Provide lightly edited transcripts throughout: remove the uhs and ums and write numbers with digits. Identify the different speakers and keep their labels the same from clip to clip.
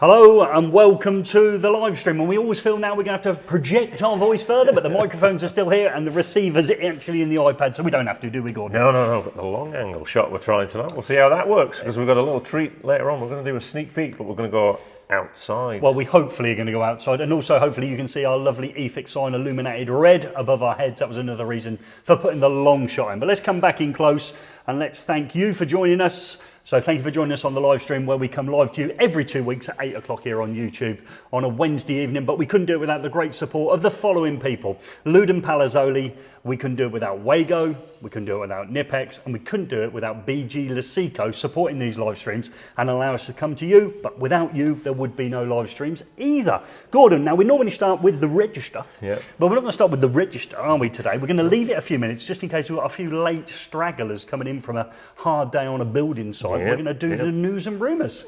Speaker 1: Hello and welcome to the live stream. And we always feel now we're going to have to project our voice further, but the microphones are still here and the receiver's actually in the iPad, so we don't have to, do we, Gordon?
Speaker 2: No. But the long angle shot we're trying tonight, we'll see how that works, because we've got a little treat later on. We're going to do a sneak peek, but we're going to go outside.
Speaker 1: Well, we hopefully are going to go outside, and also hopefully you can see our lovely eFIXX sign illuminated red above our heads. That was another reason for putting the long shot in. But let's come back in close and let's thank you for joining us. So thank you for joining us on the live stream, where we come live to you every 2 weeks at 8 o'clock here on YouTube on a Wednesday evening. But we couldn't do it without the great support of the following people. Luden Palazzoli, we couldn't do it without Wago, we couldn't do it without Nipex, and we couldn't do it without BG Lasico supporting these live streams and allow us to come to you. But without you, there would be no live streams either. Gordon, now we normally start with the register, but we're not going to start with the register, are we, today? We're going to leave it a few minutes just in case we've got a few late stragglers coming in from a hard day on a building site. We're going to do the news and rumours.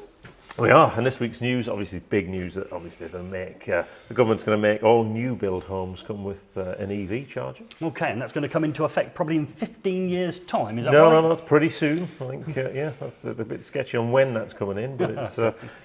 Speaker 2: We are, and this week's news, obviously big news that obviously the government's going to make all new build homes come with an EV charger. Okay,
Speaker 1: and that's going to come into effect probably in 15 years' time, is that
Speaker 2: right?
Speaker 1: No,
Speaker 2: that's pretty soon, I think. That's a bit sketchy on when that's coming in, but it's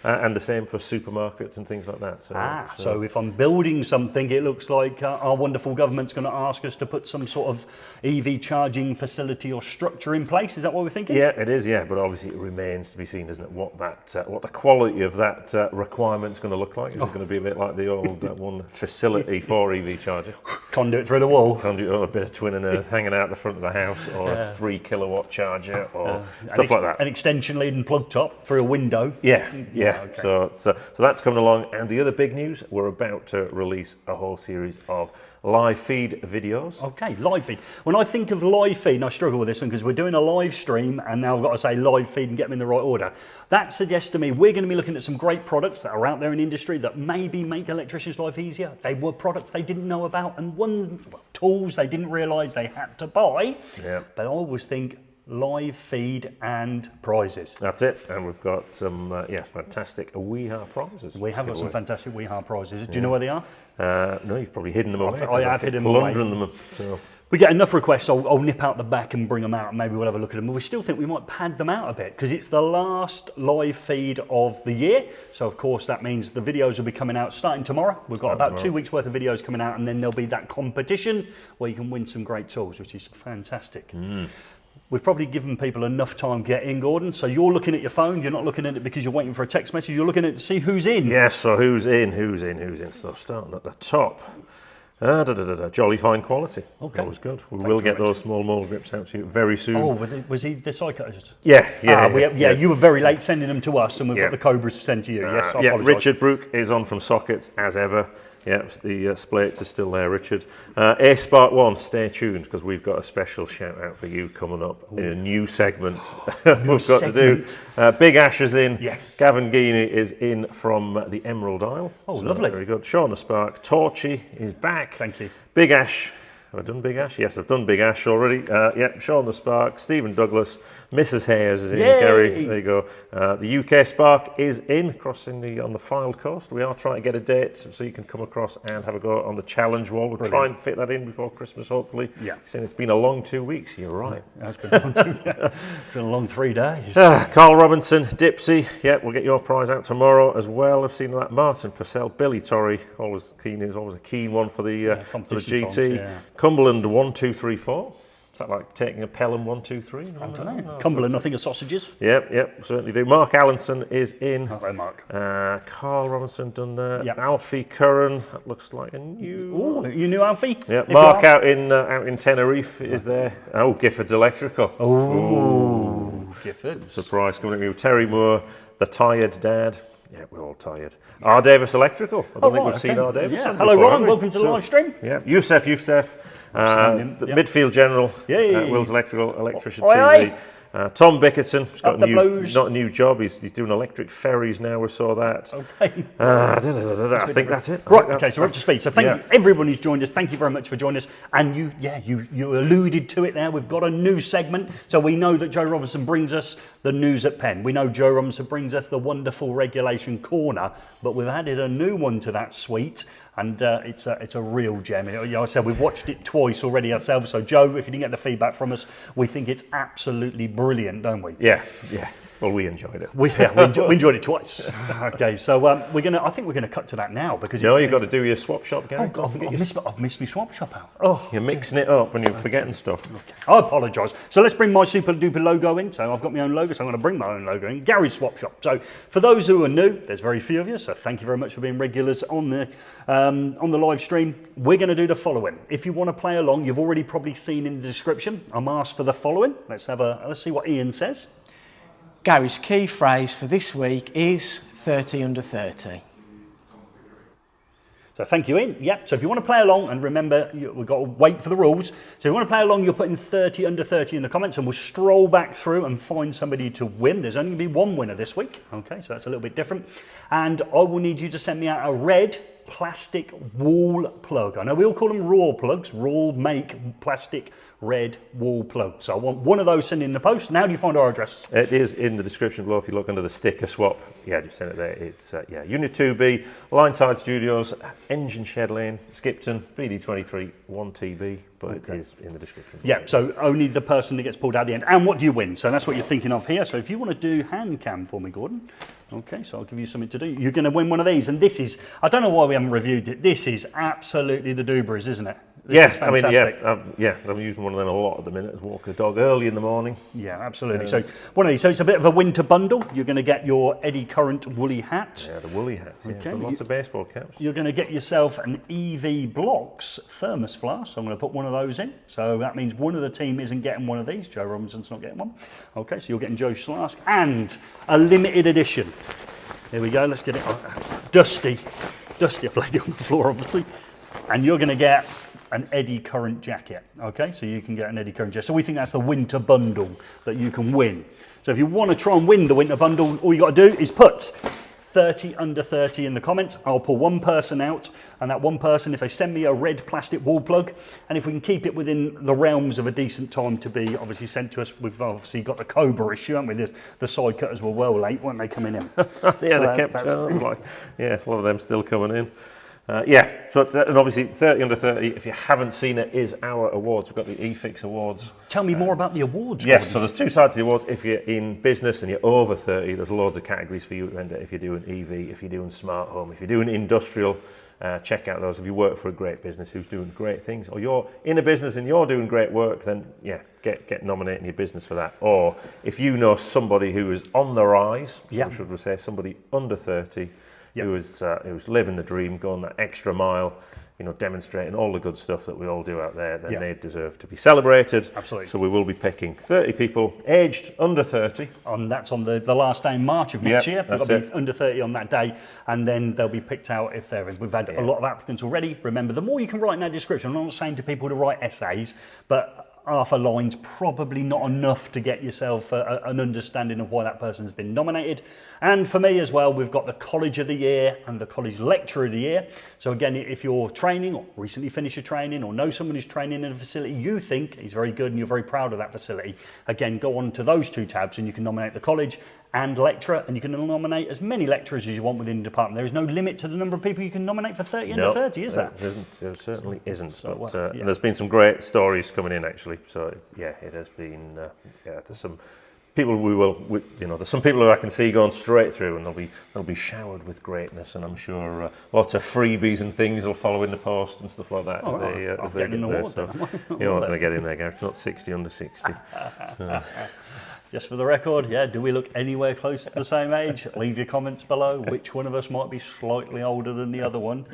Speaker 2: and the same for supermarkets and things like that.
Speaker 1: So if I'm building something, it looks like our wonderful government's going to ask us to put some sort of EV charging facility or structure in place. Is that what we're thinking?
Speaker 2: Yeah, it is. Yeah, but obviously it remains to be seen, isn't it? What the quality of that requirement's going to look like. Is it going to be a bit like the old one facility for EV charger?
Speaker 1: Conduit through the wall.
Speaker 2: Conduit, or a bit of twin and earth hanging out the front of the house, or a 3 kilowatt charger, or stuff like that.
Speaker 1: An extension lead and plug top through a window.
Speaker 2: Yeah. Okay. So that's coming along. And the other big news, we're about to release a whole series of live feed videos.
Speaker 1: Okay, live feed. When I think of live feed, and I struggle with this one because we're doing a live stream and now I've got to say live feed and get them in the right order. That suggests to me we're going to be looking at some great products that are out there in industry that maybe make electricians' life easier. They were products they didn't know about and tools they didn't realise they had to buy. Yeah. But I always think live feed and prizes.
Speaker 2: That's it, and we've got some fantastic WeHa prizes.
Speaker 1: We have got some fantastic WeHa prizes. Do you know where they are?
Speaker 2: No, you've probably hidden them away.
Speaker 1: I have hidden them away.
Speaker 2: So.
Speaker 1: We get enough requests, I'll nip out the back and bring them out, and maybe we'll have a look at them. But we still think we might pad them out a bit because it's the last live feed of the year. So of course that means the videos will be coming out starting tomorrow. We've got about 2 weeks worth of videos coming out, and then there'll be that competition where you can win some great tools, which is fantastic. We've probably given people enough time to get in, Gordon. So you're looking at your phone. You're not looking at it because you're waiting for a text message. You're looking at it to see who's in.
Speaker 2: Yes, so who's in. So starting at the top. Jolly fine quality. Okay. That was good. We will get those small mould grips out to you very soon.
Speaker 1: Oh, was he the psychologist?
Speaker 2: Yeah.
Speaker 1: You were very late sending them to us, and we've got the Cobras to send to you. Yes, I apologise.
Speaker 2: Richard Brook is on from Sockets, as ever. Yeah, the splates are still there, Richard. A Spark 1, stay tuned, because we've got a special shout out for you coming up in a new segment we've got to do. Big Ash is in. Yes. Gavin Geeney is in from the Emerald Isle.
Speaker 1: Oh, lovely.
Speaker 2: Very good. Sean the Spark. Torchy is back.
Speaker 1: Thank you.
Speaker 2: Big Ash. Have I done Big Ash? Yes, I've done Big Ash already. Sean the Spark, Stephen Douglas, Mrs. Hayes is in. Yay! Gary, there you go. The UK Spark is in, crossing on the Fylde coast. We are trying to get a date so you can come across and have a go on the challenge wall. We'll try and fit that in before Christmas, hopefully. Yeah. Saying it's been a long 2 weeks. You're right.
Speaker 1: It's been a long 3 days.
Speaker 2: Carl Robinson, Dipsy. Yeah, we'll get your prize out tomorrow as well. I've seen that. Martin Purcell, Billy Torrey, always a keen one for the GT. Cumberland 1, 2, 3, 4. Is that like taking a Pelham 1, 2, 3?
Speaker 1: I don't know. No, Cumberland, I think of sausages.
Speaker 2: Yep, certainly do. Mark Allenson is in.
Speaker 1: Hello, Mark.
Speaker 2: Carl Robinson done that. Yep. Alfie Curran, that looks like a new.
Speaker 1: Oh, you knew Alfie?
Speaker 2: Yeah. Mark out in Tenerife is there. Oh, Gifford's Electrical.
Speaker 1: Oh, Gifford.
Speaker 2: Surprise coming at me. Terry Moore, the Tired Dad. Yeah, we're all tired. R. Davis Electrical. I don't think we've seen R. Davis.
Speaker 1: Yeah. Hello, Ron. Welcome to the live stream.
Speaker 2: Yeah. Youssef. The midfield general. Wills Electrical, Electrician TV. Tom Bickerson, he's got not a new job, he's doing electric ferries now, we saw that.
Speaker 1: Okay.
Speaker 2: I think that's it.
Speaker 1: Right, okay, so we're up to speed. So thank you, everyone who's joined us, thank you very much for joining us. And you alluded to it now, we've got a new segment. So we know that Joe Robinson brings us the news at Penn. We know Joe Robinson brings us the wonderful regulation corner, but we've added a new one to that suite. And it's a real gem. I said we've watched it twice already ourselves. So Joe, if you didn't get the feedback from us, we think it's absolutely brilliant, don't we?
Speaker 2: Yeah. Well, we enjoyed it.
Speaker 1: We enjoyed it twice. Okay, so I think we're gonna cut to that now because
Speaker 2: You've got to do your swap shop, Gary.
Speaker 1: I've missed my swap shop out. Oh,
Speaker 2: you're mixing it up and you're forgetting stuff.
Speaker 1: Okay. I apologise. So let's bring my super duper logo in. So I've got my own logo, so I'm going to bring my own logo in. Gary's Swap Shop. So for those who are new, there's very few of you, so thank you very much for being regulars on the live stream. We're going to do the following. If you want to play along, you've already probably seen in the description. I'm asked for the following. Let's see what Ian says.
Speaker 3: Gary's key phrase for this week is 30 under 30.
Speaker 1: So thank you, Ian. Yeah, so if you want to play along, and remember, we've got to wait for the rules. So if you want to play along, you're putting 30 under 30 in the comments, and we'll stroll back through and find somebody to win. There's only going to be one winner this week. Okay, so that's a little bit different. And I will need you to send me out a red plastic wall plug. I know we all call them raw plugs, raw make plastic red wall plug. So I want one of those sent in the post. Now, do you find our address?
Speaker 2: It is in the description below. If you look under the sticker swap, just send it there. It's Unit 2B, Lineside Studios, Engine Shed Lane, Skipton, BD23 1TB, but it is in the description.
Speaker 1: Yeah, so only the person that gets pulled out at the end. And what do you win? So that's what you're thinking of here. So if you want to do hand cam for me, Gordon. Okay, so I'll give you something to do. You're going to win one of these, and this is, I don't know why we haven't reviewed it. This is absolutely the Dubras, isn't it? This is fantastic.
Speaker 2: I'm using one of them a lot at the minute. I walk the dog early in the morning.
Speaker 1: Yeah, absolutely. So one of these. So it's a bit of a winter bundle. You're going to get your Eddy Current woolly hat.
Speaker 2: Yeah, the woolly hats.
Speaker 1: Okay.
Speaker 2: Lots of baseball caps.
Speaker 1: You're going to get yourself an EV Blocks thermos flask. So I'm going to put one of those in. So that means one of the team isn't getting one of these. Joe Robinson's not getting one. Okay, so you're getting Joe's flask and a limited edition. Here we go. Let's get it. Dusty. I've laid it on the floor, obviously. And you're going to get an Eddy Current jacket. Okay, so you can get an Eddy Current jacket. So we think that's the winter bundle that you can win. So if you want to try and win the winter bundle, all you got to do is put 30 under 30 in the comments. I'll pull one person out, and that one person, if they send me a red plastic wall plug, and if we can keep it within the realms of a decent time to be obviously sent to us, we've obviously got the Cobra issue, haven't we? The side cutters were well late, weren't they, coming in?
Speaker 2: They kept a lot of them still coming in. And obviously 30 under 30, if you haven't seen it, is our awards. We've got the eFIXX awards.
Speaker 1: Tell me more about the awards.
Speaker 2: Yes, so there's two sides to the awards. If you're in business and you're over 30, there's loads of categories for you to enter. If you're doing EV, if you're doing smart home, if you're doing industrial, check out those. If you work for a great business who's doing great things, or you're in a business and you're doing great work, then get nominating your business for that. Or if you know somebody who is on the rise, should we say somebody under 30, who's living the dream, going that extra mile, demonstrating all the good stuff that we all do out there, then they deserve to be celebrated.
Speaker 1: Absolutely.
Speaker 2: So we will be picking 30 people aged under 30.
Speaker 1: And that's on the last day in March of next year. They've got to be under 30 on that day, and then they'll be picked out if they're in. We've had a lot of applicants already. Remember, the more you can write in that description, I'm not saying to people to write essays, but half a line's probably not enough to get yourself an understanding of why that person's been nominated. And for me as well, we've got the College of the Year and the College Lecturer of the Year. So again, if you're training or recently finished your training or know someone who's training in a facility you think is very good and you're very proud of that facility, again, go on to those two tabs and you can nominate the college and lecturer, and you can nominate as many lecturers as you want within the department. There is no limit to the number of people you can nominate for 30 under 30, is there?
Speaker 2: There certainly isn't.
Speaker 1: So,
Speaker 2: and there's been some great stories coming in, actually. So it has been. There's some people there's some people who I can see going straight through, and they'll be showered with greatness, and I'm sure lots of freebies and things will follow in the post and stuff like that as they get there. So you're not going to get in there, Gareth. It's not 60 under 60.
Speaker 1: Just for the record, do we look anywhere close to the same age? Leave your comments below. Which one of us might be slightly older than the other one?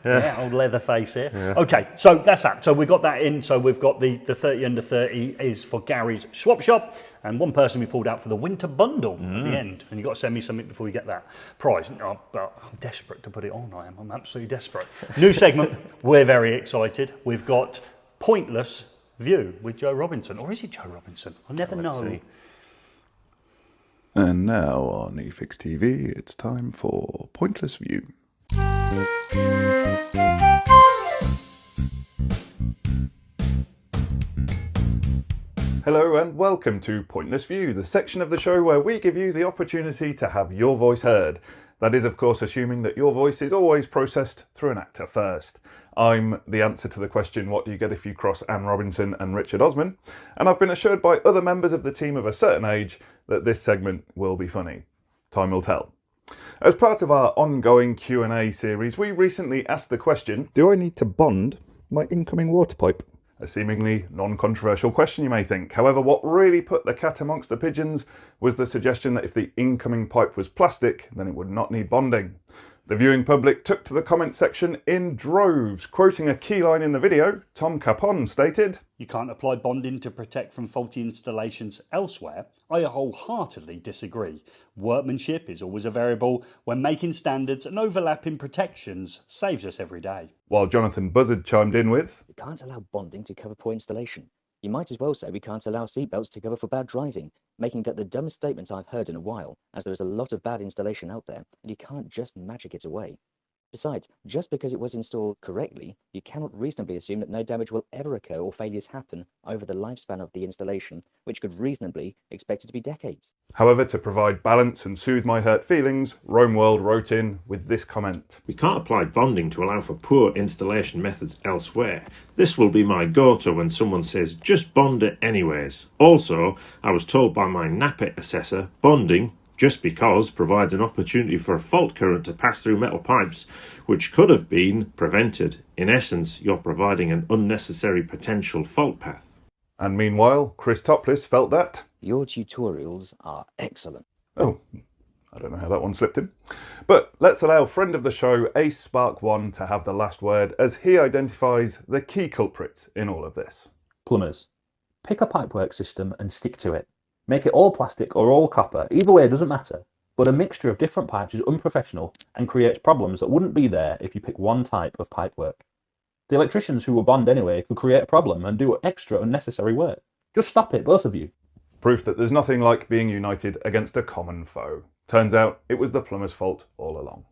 Speaker 1: Old Leatherface here. Okay, so that's that. So we got that in. So we've got the 30 under 30 is for Gary's Swap Shop, and one person we pulled out for the winter bundle at the end. And you've got to send me something before you get that prize. But I'm desperate to put it on. I'm absolutely desperate. New segment. We're very excited. We've got Pointless View with Joe Robinson, or is it Joe Robinson? I never know.
Speaker 2: See.
Speaker 4: And now on eFIXX TV, it's time for Pointless View.
Speaker 5: Hello and welcome to Pointless View, the section of the show where we give you the opportunity to have your voice heard.
Speaker 4: That is, of course, assuming that your voice is always processed through an actor first. I'm the answer to the question, what do you get if you cross Anne Robinson and Richard Osman? And I've been assured by other members of the team of a certain age that this segment will be funny. Time will tell. As part of our ongoing Q&A series, we recently asked the question, do I need to bond my incoming water pipe? A seemingly non-controversial question, you may think. However, what really put the cat amongst the pigeons was the suggestion that if the incoming pipe was plastic, then it would not need bonding. The viewing public took to the comment section in droves. Quoting a key line in the video, Tom Capon stated,
Speaker 1: "You can't apply bonding to protect from faulty installations elsewhere. I wholeheartedly disagree. Workmanship is always a variable when making standards, and overlapping protections saves us every day."
Speaker 4: While Jonathan Buzzard chimed in with,
Speaker 5: "We can't allow bonding to cover poor installation. You might as well say we can't allow seatbelts to cover for bad driving, making that the dumbest statement I've heard in a while, as there is a lot of bad installation out there, and you can't just magic it away. Besides, just because it was installed correctly, you cannot reasonably assume that no damage will ever occur or failures happen over the lifespan of the installation, which could reasonably expect it to be decades."
Speaker 4: However, to provide balance and soothe my hurt feelings, Romeworld wrote in with this comment.
Speaker 2: "We can't apply bonding to allow for poor installation methods elsewhere. This will be my go-to when someone says, just bond it anyways. Also, I was told by my NAPIT assessor, bonding, just because, provides an opportunity for a fault current to pass through metal pipes, which could have been prevented. In essence, you're providing an unnecessary potential fault path."
Speaker 4: And meanwhile, Chris Topless felt that,
Speaker 5: "Your tutorials are excellent."
Speaker 4: oh, I don't know how that one slipped in. But let's allow friend of the show, Ace Spark 1, to have the last word as he identifies the key culprits in all of this.
Speaker 6: Plumbers, pick a pipework system and stick to it. Make it all plastic or all copper, either way doesn't matter, but a mixture of different pipes is unprofessional and creates problems that wouldn't be there if you pick one type of pipework. The electricians who will bond anyway could create a problem and do extra unnecessary work. Just stop it, both of you.
Speaker 4: Proof that there's nothing like being united against a common foe. Turns out it was the plumber's fault all along.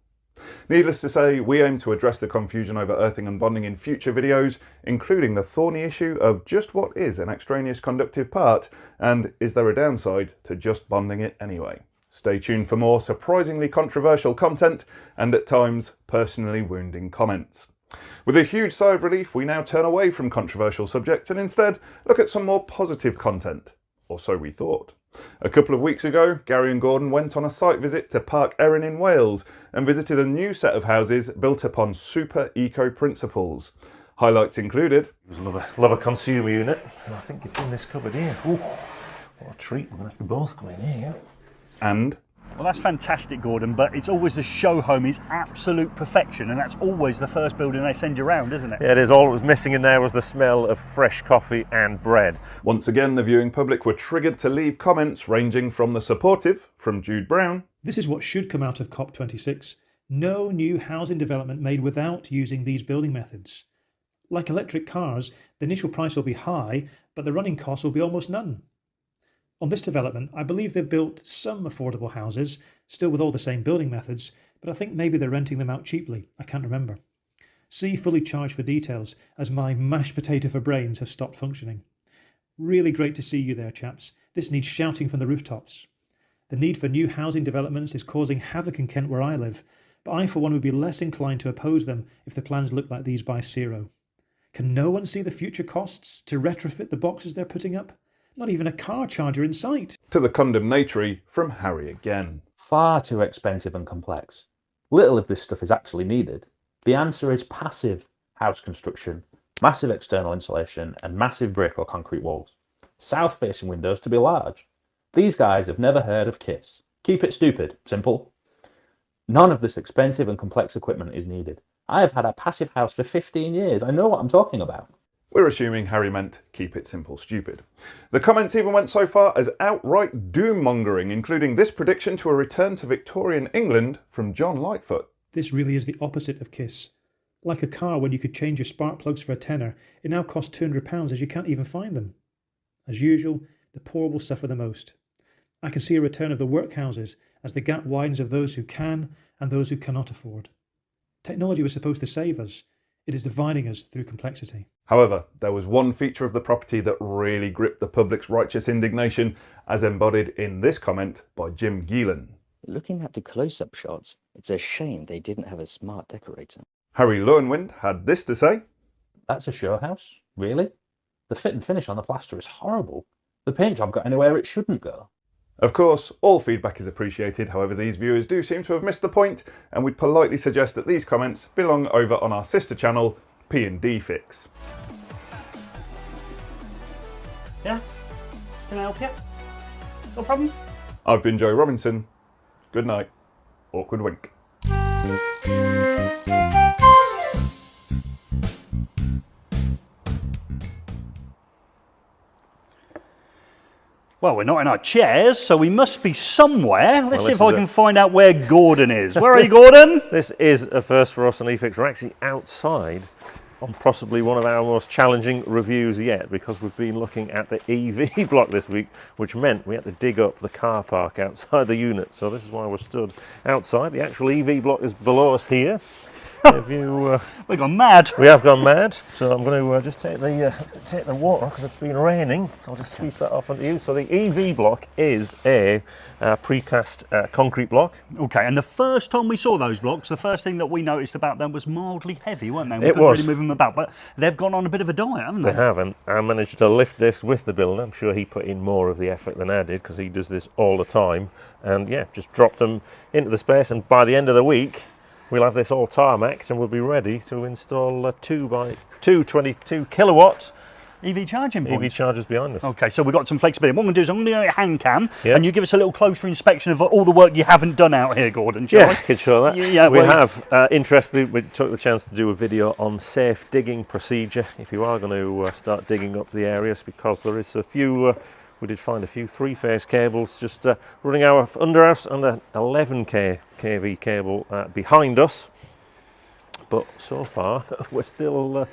Speaker 4: Needless to say, we aim to address the confusion over earthing and bonding in future videos, including the thorny issue of just what is an extraneous conductive part, and is there a downside to just bonding it anyway? Stay tuned for more surprisingly controversial content, and at times, personally wounding comments. With a huge sigh of relief, we now turn away from controversial subjects and instead look at some more positive content. Or so we thought. A couple of weeks ago, Gary and Gordon went on a site visit to Park Erin in Wales and visited a new set of houses built upon super eco principles. Highlights included,
Speaker 2: Love a consumer unit. I think it's in this cupboard here. Ooh, what a treat. We're going to have to both go in here.
Speaker 4: and
Speaker 1: Well, that's fantastic, Gordon, but it's always the show home is absolute perfection, and that's always the first building they send you around, isn't it?
Speaker 2: Yeah, it is. All that was missing in there was the smell of fresh coffee and bread.
Speaker 4: once again the viewing public were triggered to leave comments ranging from the supportive, from Jude Brown,
Speaker 7: This is what should come out of COP26. No new housing development made without using these building methods. Like electric cars, the initial price will be high, but the running costs will be almost none. On this development, I believe they've built some affordable houses, still with all the same building methods, but I think maybe they're renting them out cheaply. I can't remember. See fully charged for details, as my mashed potato for brains have stopped functioning. Really great to see you there, chaps. This needs shouting from the rooftops. The need for new housing developments is causing havoc in Kent where I live, but I for one would be less inclined to oppose them if the plans look like these by Zero. Can no one see the future costs to retrofit the boxes they're putting up? Not even a car charger in sight.
Speaker 4: to the condemnatory from Harry again.
Speaker 6: Far too expensive and complex. Little of this stuff is actually needed. The answer is passive house construction, massive external insulation, and massive brick or concrete walls. South-facing windows to be large. These guys have never heard of KISS. Keep it stupid. Simple. None of this expensive and complex equipment is needed. I have had a passive house for 15 years. I know what I'm talking about.
Speaker 4: We're assuming Harry meant keep it simple, stupid. The comments even went so far as outright doom-mongering, including this prediction to a return to Victorian England from John Lightfoot.
Speaker 7: This really is the opposite of KISS. Like a car when you could change your spark plugs for a tenner, it now costs £200 as you can't even find them. As usual, the poor will suffer the most. I can see a return of the workhouses as the gap widens of those who can and those who cannot afford. Technology was supposed to save us. It is dividing us through complexity.
Speaker 4: However, there was one feature of the property that really gripped the public's righteous indignation, as embodied in this comment by Jim Geelan.
Speaker 5: Looking at the close-up shots, it's a shame they didn't have a smart decorator.
Speaker 4: Harry Lowenwind had this to say.
Speaker 6: That's a show house, really? The fit and finish on the plaster is horrible. The paint job got anywhere it shouldn't go.
Speaker 4: Of course, all feedback is appreciated, however these viewers do seem to have missed the point, and we'd politely suggest that these comments belong over on our sister channel, P&D Fix.
Speaker 1: Yeah? Can I help you? No problem?
Speaker 4: I've been Joe Robinson. Good night. Awkward wink.
Speaker 1: Well, we're not in our chairs, so we must be somewhere. Let's
Speaker 2: Well,
Speaker 1: see
Speaker 2: this
Speaker 1: if I
Speaker 2: is
Speaker 1: can find out where Gordon is. Where are you, Gordon?
Speaker 2: This is a first for us on eFIXX. We're actually outside on possibly one of our most challenging reviews yet, because we've been looking at the EV block this week, which meant we had to dig up the car park outside the unit. So this is why we're stood outside. The actual EV block is below us here.
Speaker 1: We've gone mad.
Speaker 2: We have gone mad, so I'm going to just take the water because it's been raining. So I'll just sweep that off onto you. So the EV block is a precast concrete block.
Speaker 1: Okay, and the first time we saw those blocks, the first thing that we noticed about them was mildly heavy, weren't they? We couldn't really move them about, but they've gone on a bit of a diet, haven't they?
Speaker 2: They have, and I managed to lift this with the builder. I'm sure he put in more of the effort than I did, because he does this all the time. And yeah, just dropped them into the space, and by the end of the week, we'll have this all tarmacked and we'll be ready to install a 2x2 22 kilowatt
Speaker 1: EV charging points.
Speaker 2: EV chargers behind us.
Speaker 1: Okay, so we've got some flexibility. What I'm going to do is I'm going to do a hand cam,
Speaker 2: Yeah.
Speaker 1: and you give us a little closer inspection of all the work you haven't done out here, Gordon, shall
Speaker 2: Yeah,
Speaker 1: I?
Speaker 2: I could show that.
Speaker 1: Yeah,
Speaker 2: we
Speaker 1: well,
Speaker 2: have, interestingly, we took the chance to do a video on safe digging procedure if you are going to start digging up the areas, because there is a few, we did find a few three-phase cables just running under us, and an 11 kV cable behind us. But so far, we're still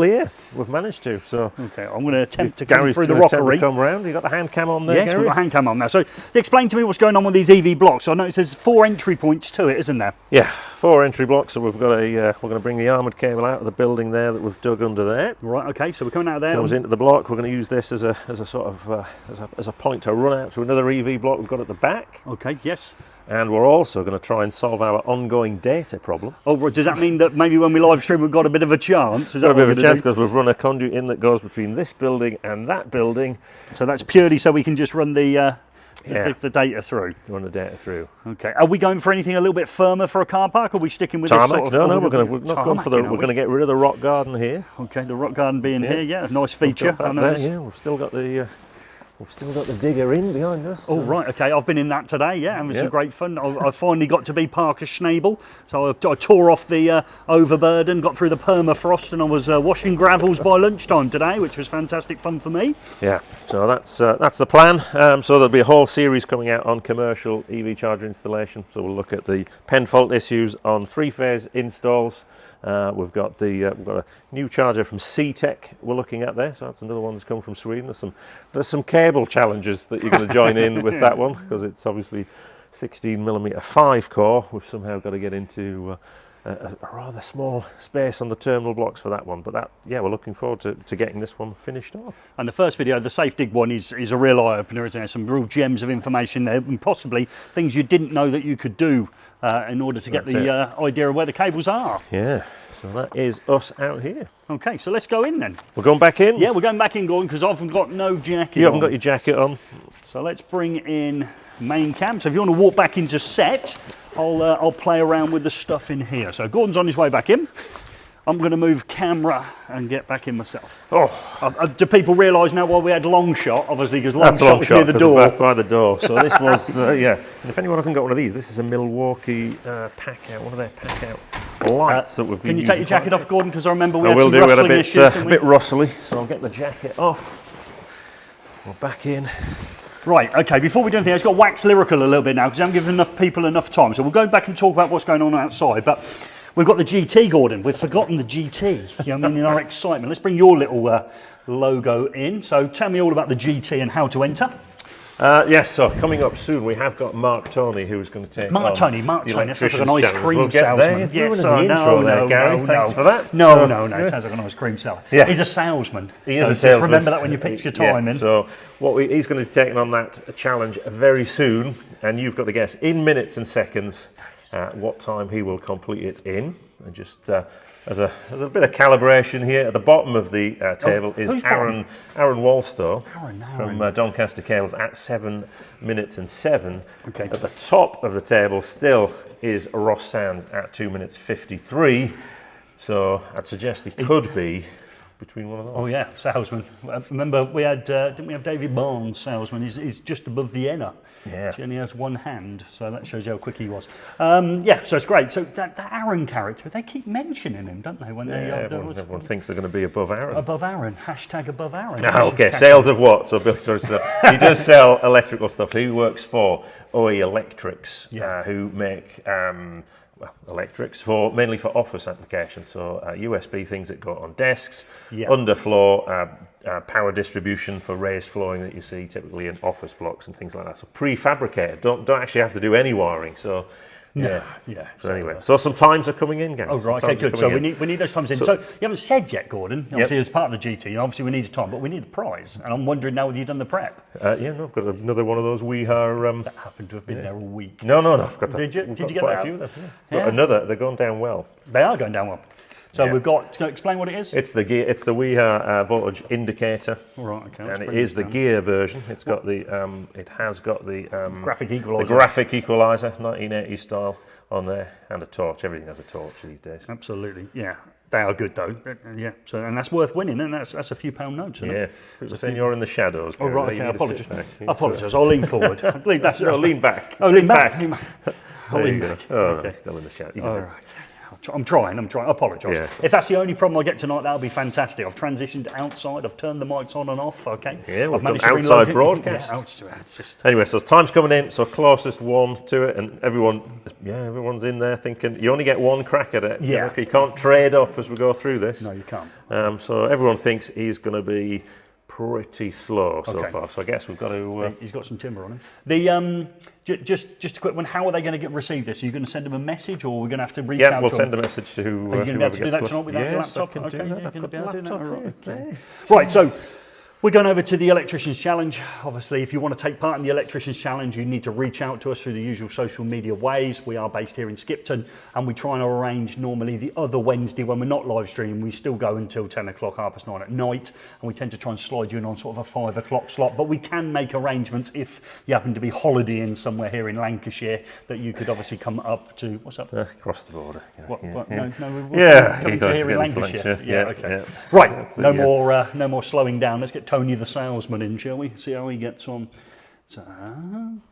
Speaker 2: here. We've managed to. So
Speaker 1: okay, I'm going to attempt to come
Speaker 2: Gary's
Speaker 1: through the
Speaker 2: gonna attempt to
Speaker 1: rockery.
Speaker 2: come round. You got the hand cam on there,
Speaker 1: Yes,
Speaker 2: Gary?
Speaker 1: we've got a hand cam on now. So explain to me what's going on with these EV blocks. I notice there's 4 entry points to it, isn't there?
Speaker 2: Yeah, 4 entry blocks. So we've got we're going to bring the armoured cable out of the building there that we've dug under there.
Speaker 1: Right. Okay. So we're coming out of there.
Speaker 2: Comes into the block. We're going to use this as a sort of as a point to run out to another EV block we've got at the back.
Speaker 1: Okay. Yes.
Speaker 2: And we're also going to try and solve our ongoing data problem.
Speaker 1: Oh, right, does that mean that maybe when we live stream we've got a bit of a chance? Is that
Speaker 2: Got a
Speaker 1: what
Speaker 2: bit
Speaker 1: we're
Speaker 2: of a
Speaker 1: gonna
Speaker 2: chance
Speaker 1: do?
Speaker 2: because we've run a conduit in that goes between this building and that building.
Speaker 1: So that's purely so we can just run the data through.
Speaker 2: Run the data through.
Speaker 1: Okay. Are we going for anything a little bit firmer for a car park? Or are we sticking with this
Speaker 2: Tarmac?
Speaker 1: sort of?
Speaker 2: No, we're not going for the. We're going to get rid of the rock garden here.
Speaker 1: Okay, the rock garden being here, yeah, nice feature.
Speaker 2: We've got
Speaker 1: I
Speaker 2: that
Speaker 1: know
Speaker 2: there,
Speaker 1: this.
Speaker 2: yeah, we've still got the. We've still got the digger in behind us.
Speaker 1: Oh, right, okay, I've been in that today, yeah, having some
Speaker 2: Yep.
Speaker 1: great fun. I finally got to be Parker Schnabel, so I tore off the overburden, got through the permafrost, and I was washing gravels by lunchtime today, which was fantastic fun for me.
Speaker 2: Yeah, so that's the plan. So there'll be a whole series coming out on commercial EV charger installation. So we'll look at the pen fault issues on 3-phase installs. We've got a new charger from C-Tech we're looking at there, so that's another one that's come from Sweden. There's some cable challenges that you're going to join in with that one, because it's obviously 16mm 5-core. We've somehow got to get into a rather small space on the terminal blocks for that one, but we're looking forward to getting this one finished off.
Speaker 1: And the first video, the Safe Dig one, is a real eye-opener, isn't there? Some real gems of information there, and possibly things you didn't know that you could do in order to get the idea of where the cables are.
Speaker 2: Yeah, so that is us out here.
Speaker 1: Okay, so let's go in then.
Speaker 2: We're going back in?
Speaker 1: Yeah, we're going back in, Gordon, because I've got no jacket
Speaker 2: You haven't
Speaker 1: on.
Speaker 2: got your jacket on.
Speaker 1: So let's bring in main cam. So if you want to walk back into set, I'll play around with the stuff in here. So Gordon's on his way back in. I'm going to move camera and get back in myself.
Speaker 2: Oh,
Speaker 1: Do people realise now why we had long shot? Obviously, because long
Speaker 2: that's a
Speaker 1: shot
Speaker 2: long
Speaker 1: was
Speaker 2: shot
Speaker 1: near the
Speaker 2: 'cause
Speaker 1: door.
Speaker 2: we're back by the door. So this was, yeah. And if anyone hasn't got one of these, this is a Milwaukee pack out, one of their pack out lights that we've been
Speaker 1: Can you
Speaker 2: using
Speaker 1: take your jacket
Speaker 2: quite
Speaker 1: off, Gordon? Because I remember we
Speaker 2: I
Speaker 1: had
Speaker 2: will
Speaker 1: some
Speaker 2: do. We had
Speaker 1: rustling issues,
Speaker 2: a
Speaker 1: didn't we?
Speaker 2: bit rustly, so I'll get the jacket off. We're back in.
Speaker 1: Right, okay, before we do anything, it's got wax lyrical a little bit now because I haven't given enough people enough time. So we'll go back and talk about what's going on outside. But we've got the GT, Gordon. We've forgotten the GT. You know what I mean, in our excitement. Let's bring your little logo in. So tell me all about the GT and how to enter.
Speaker 2: Yes, so coming up soon, we have got Mark Toney, who's going to take
Speaker 1: Mark
Speaker 2: on
Speaker 1: Toney,
Speaker 2: the
Speaker 1: that sounds like a
Speaker 2: Electricians
Speaker 1: nice
Speaker 2: challenge.
Speaker 1: cream
Speaker 2: We'll get
Speaker 1: salesman.
Speaker 2: there.
Speaker 1: Yes,
Speaker 2: The intro there, Gary. Thanks for that.
Speaker 1: No, it sounds like a nice cream salesman.
Speaker 2: Yeah.
Speaker 1: He's a salesman.
Speaker 2: He is a
Speaker 1: just
Speaker 2: salesman.
Speaker 1: remember that when you pitch your time in.
Speaker 2: So he's going to be taking on that challenge very soon, and you've got to guess in minutes and seconds what time he will complete it in. And just as a bit of calibration here, at the bottom of the table is Aaron Wallstow from Doncaster Cables at 7 minutes and 7.
Speaker 1: Okay.
Speaker 2: At the top of the table still is Ross Sands at 2 minutes 53. So I'd suggest he could be between one of those.
Speaker 1: Oh yeah, salesman. Remember we had, didn't we have David Barnes, salesman? He's just above Vienna.
Speaker 2: Yeah.
Speaker 1: He only has one hand, so that shows you how quick he was. Yeah, so it's great. So that Aaron character, they keep mentioning him, don't they? When
Speaker 2: Everyone thinks they're going to be above Aaron.
Speaker 1: Above Aaron, hashtag above Aaron.
Speaker 2: Okay, sales of what? So he does sell electrical stuff. He works for OE Electrics, who make electrics mainly for office applications. So USB things that go on desks, underfloor power distribution for raised flooring that you see typically in office blocks and things like that. So prefabricated, don't actually have to do any wiring. So. Yeah. So anyway, so some times are coming in, guys.
Speaker 1: Oh right, okay, good. So we need those times in. So you haven't said yet, Gordon. Obviously, as part of the GT, obviously we need a time, but we need a prize. And I'm wondering now whether you've done the prep.
Speaker 2: No, I've got another one of those WeHar.
Speaker 1: That happened to have been there all week.
Speaker 2: No, I've got.
Speaker 1: Did you get
Speaker 2: quite
Speaker 1: that?
Speaker 2: a few of them. Yeah. Got another. They're going down well.
Speaker 1: They are going down well. So we've got. Explain what it is.
Speaker 2: It's the gear. It's the WeHar voltage indicator.
Speaker 1: All right. Okay.
Speaker 2: And it is the gear version. It's got the. It has got the
Speaker 1: graphic equalizer.
Speaker 2: The graphic equalizer, 1980 style, on there, and a torch. Everything has a torch these days.
Speaker 1: Absolutely. Yeah. They are good though. Yeah. So and that's worth winning, and that's a few pound notes. Isn't it?
Speaker 2: People saying you're in the shadows.
Speaker 1: Oh right. Okay. I apologise. I'll lean forward.
Speaker 2: Lean back.
Speaker 1: Oh, lean back. I'll lean back.
Speaker 2: Oh, okay. Still in the shadows.
Speaker 1: All right. I'm trying. I apologise. Yeah. If that's the only problem I get tonight, that'll be fantastic. I've transitioned outside. I've turned the mics on and off. Okay.
Speaker 2: Yeah, we've done outside broadcast. Anyway, so time's coming in. So closest one to it, and everyone's in there thinking you only get one crack at it.
Speaker 1: Yeah.
Speaker 2: You can't trade up as we go through this.
Speaker 1: No, you can't.
Speaker 2: So everyone thinks he's going to be pretty slow so far. So I guess we've got to.
Speaker 1: He's got some timber on him. The just a quick one. How are they going to receive this? Are you going to send them a message, or are we going to have to reach out?
Speaker 2: Yeah, we'll send a message to who.
Speaker 1: Are you going to be able to do that tonight without your laptop?
Speaker 2: I can do that. I've got the laptop.
Speaker 1: Right. So. We're going over to the Electricians Challenge. Obviously, if you want to take part in the Electricians Challenge, you need to reach out to us through the usual social media ways. We are based here in Skipton, and we try and arrange normally the other Wednesday when we're not live streaming. We still go until 10 o'clock, 9:30 at night, and we tend to try and slide you in on sort of a 5 o'clock slot. But we can make arrangements if you happen to be holidaying somewhere here in Lancashire that you could obviously come up to. What's up?
Speaker 2: Across the border.
Speaker 1: Coming to here in Lancashire. Okay. Right. No more slowing down. Let's get Tony the salesman in, shall we? See how he gets on. So,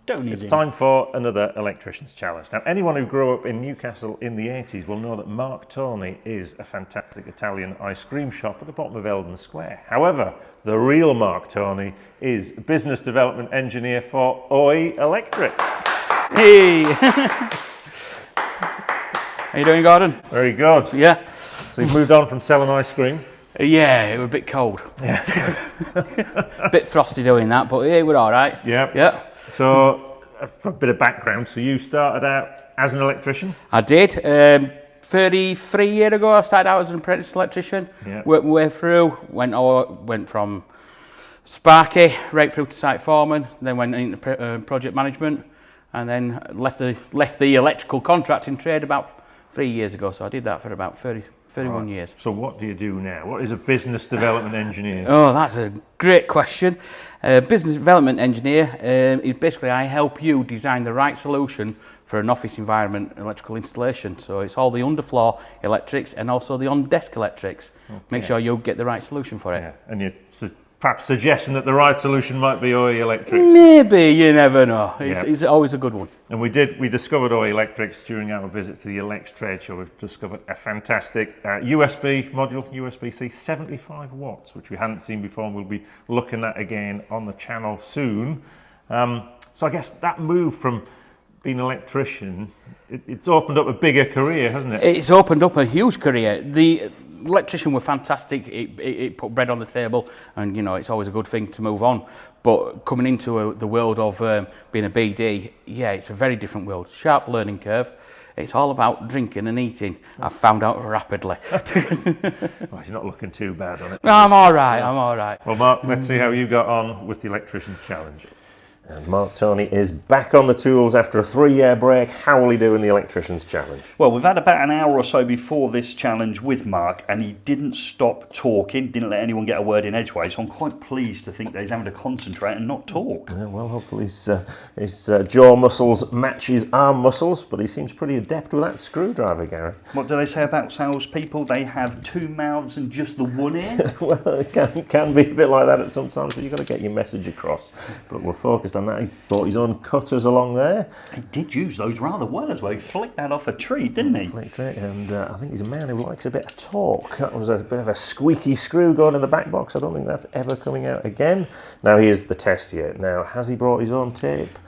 Speaker 1: Tony's
Speaker 2: It's time for another Electricians Challenge. Now, anyone who grew up in Newcastle in the 80s will know that Mark Toney is a fantastic Italian ice cream shop at the bottom of Eldon Square. However, the real Mark Toney is business development engineer for OE Electric.
Speaker 8: Hey! How you doing, Gordon?
Speaker 2: Very good.
Speaker 8: Yeah.
Speaker 2: So you've moved on from selling ice cream.
Speaker 8: Yeah, it was a bit cold. A bit frosty doing that, but yeah, we're all right.
Speaker 2: Yeah. So, for a bit of background, so you started out as an electrician?
Speaker 8: I did. 33 years ago, I started out as an apprentice electrician.
Speaker 2: Yeah.
Speaker 8: Worked my way through. Went from Sparky right through to site foreman. Then went into project management, and then left the electrical contracting trade about 3 years ago. So I did that for about 31 years.
Speaker 2: So what do you do now? What is a business development engineer?
Speaker 8: Oh, that's a great question. Business development engineer is basically I help you design the right solution for an office environment electrical installation. So it's all the underfloor electrics and also the on-desk electrics. Okay. Make sure you get the right solution for it.
Speaker 2: Yeah. And you're perhaps suggesting that the right solution might be OE Electrics?
Speaker 8: Maybe, you never know. It's always a good one.
Speaker 2: And we discovered OE Electrics during our visit to the Electric Trade Show. We've discovered a fantastic USB module, USB-C, 75 watts, which we hadn't seen before, and we'll be looking at again on the channel soon. So I guess that move from being an electrician, it's opened up a bigger career, hasn't it?
Speaker 8: It's opened up a huge career. electrician were fantastic. It put bread on the table, and you know it's always a good thing to move on. But coming into the world of being a BD, yeah, it's a very different world. Sharp learning curve. It's all about drinking and eating. I've found out rapidly.
Speaker 2: Well, he's not looking too bad on it.
Speaker 8: I'm all right. I'm all right.
Speaker 2: Well, Mark, let's see how you got on with the Electricians Challenge. And Mark Toney is back on the tools after a 3-year break. How will he do in the Electricians Challenge?
Speaker 1: Well, we've had about an hour or so before this challenge with Mark, and he didn't stop talking, didn't let anyone get a word in edgeways, so I'm quite pleased to think that he's having to concentrate and not talk.
Speaker 2: Yeah, well, hopefully his jaw muscles match his arm muscles, but he seems pretty adept with that screwdriver, Gary.
Speaker 1: What do they say about salespeople? They have 2 mouths and just the one ear?
Speaker 2: Well, it can be a bit like that at some times, but you've got to get your message across. But we're focused on that. He's brought his own cutters along there.
Speaker 1: He did use those rather well as well. He flicked that off a tree, didn't he?
Speaker 2: Flicked it, and I think he's a man who likes a bit of torque. That was a bit of a squeaky screw going in the back box. I don't think that's ever coming out again. Now here's the test here. Now, has he brought his own tape?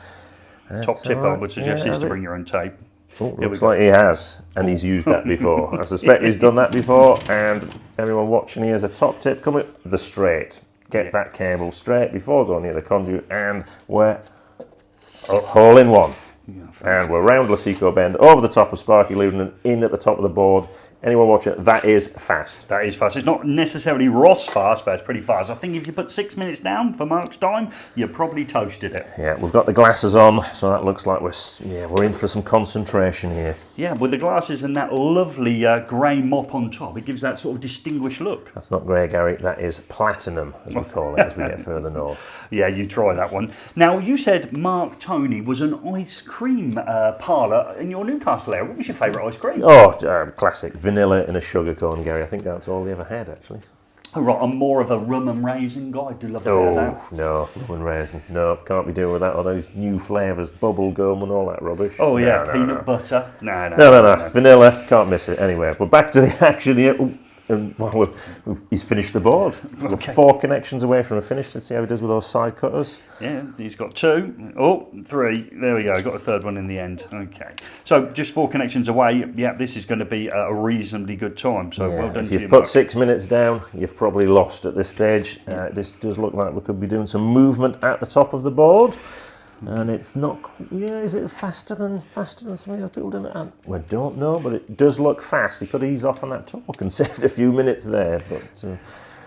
Speaker 1: Top tip I would suggest is to bring your own tape.
Speaker 2: Oh, looks like he has, and he's used that before. I suspect he's done that before, and everyone watching here has a top tip coming. The straight. Get that cable straight before going near the conduit, and we're hole in one. Yeah, and we're round Lasico Bend, over the top of Sparky Loudon and in at the top of the board. Anyone watching, that is fast.
Speaker 1: That is fast. It's not necessarily Ross fast, but it's pretty fast. I think if you put 6 minutes down for Mark's time, you probably toasted it.
Speaker 2: Yeah, we've got the glasses on, so that looks like we're in for some concentration here.
Speaker 1: Yeah, with the glasses and that lovely grey mop on top, it gives that sort of distinguished look.
Speaker 2: That's not grey, Gary. That is platinum, as we call it, as we get further north.
Speaker 1: Yeah, you try that one. Now, you said Mark Toney was an ice cream parlour in your Newcastle area. What was your favourite ice cream?
Speaker 2: Oh, classic. Vanilla and a sugar cone, Gary. I think that's all they ever had, actually.
Speaker 1: Oh, right, I'm more of a rum and raisin guy. I do love a bit of that.
Speaker 2: No, rum and raisin. No, can't be doing with that. All those new flavours, bubble gum and all that rubbish.
Speaker 1: Oh, yeah, peanut butter.
Speaker 2: No. Vanilla, can't miss it. Anyway, but back to the action here. And well, he's finished the board. We're 4 connections away from a finish. Let's see how he does with those side cutters.
Speaker 1: Yeah, he's got 2. Oh, 3. There we go. Got a third one in the end. Okay. So just 4 connections away. Yeah, this is going to be a reasonably good time. So well done to you,
Speaker 2: If you've put 6 minutes down, you've probably lost at this stage. This does look like we could be doing some movement at the top of the board. And it's not, is it faster than some of the people doing it? We don't know, but it does look fast. He could ease off on that torque and saved a few minutes there. But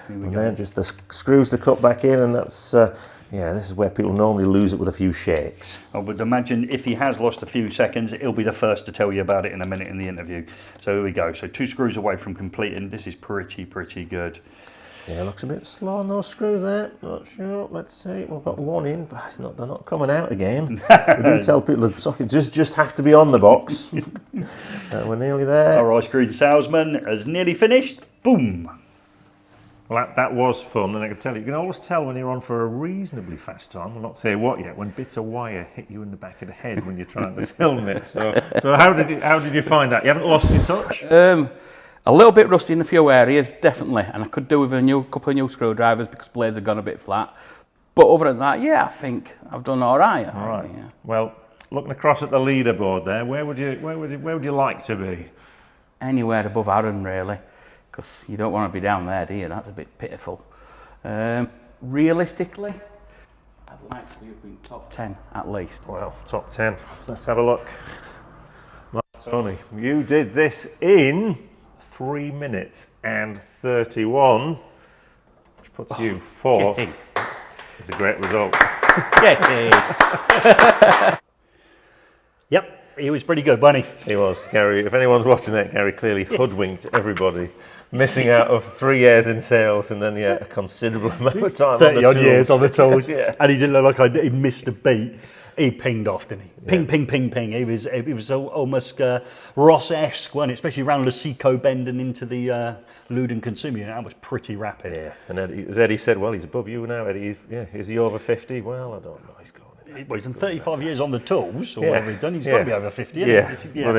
Speaker 2: then just the screws to cut back in, and that's, this is where people normally lose it with a few shakes.
Speaker 1: I would imagine if he has lost a few seconds, he'll be the first to tell you about it in a minute in the interview. So here we go. So 2 screws away from completing. This is pretty good.
Speaker 2: Yeah, looks a bit slow on those screws there. Not sure. Let's see. We've got 1 in, but they're not coming out again. We do tell people the sockets just have to be on the box. We're nearly there.
Speaker 1: Our ice cream salesman has nearly finished. Boom.
Speaker 2: Well, that was fun, and I can tell you can always tell when you're on for a reasonably fast time. I'll not say what yet. When bits of wire hit you in the back of the head when you're trying to film it. So how did you find that? You haven't lost your touch?
Speaker 8: A little bit rusty in a few areas, definitely, and I could do with a couple of new screwdrivers because blades have gone a bit flat. But other than that, yeah, I think I've done all right.
Speaker 2: All right.
Speaker 8: Yeah.
Speaker 2: Well, looking across at the leaderboard there, where would you like to be?
Speaker 8: Anywhere above Aaron, really, because you don't want to be down there, do you? That's a bit pitiful. Realistically, I'd like to be up in top 10 at least.
Speaker 2: Well, top 10. Let's have a look. Mark Toney, you did this in 3 minutes and 31, which puts you 4th. It's a great result.
Speaker 1: Yep, he was pretty good, wasn't he?
Speaker 2: He was, Gary. If anyone's watching that, Gary clearly hoodwinked everybody, missing out of 3 years in sales and then a considerable amount of time
Speaker 1: 30 odd years on the tools.
Speaker 2: Yeah.
Speaker 1: And he didn't look like he missed a beat. He pinged off, didn't he? Ping. He was almost Ross-esque, wasn't it? Especially around Lasico Bend and into the Loudon Consumer Unit. That was pretty rapid.
Speaker 2: Yeah, and as Eddie said, well, he's above you now, Eddie. Is he over 50? Well, I don't know. He's going.
Speaker 1: Well, he's done 35 years on the tools, or whatever he's done. He's got to be over 50,
Speaker 2: hasn't he? But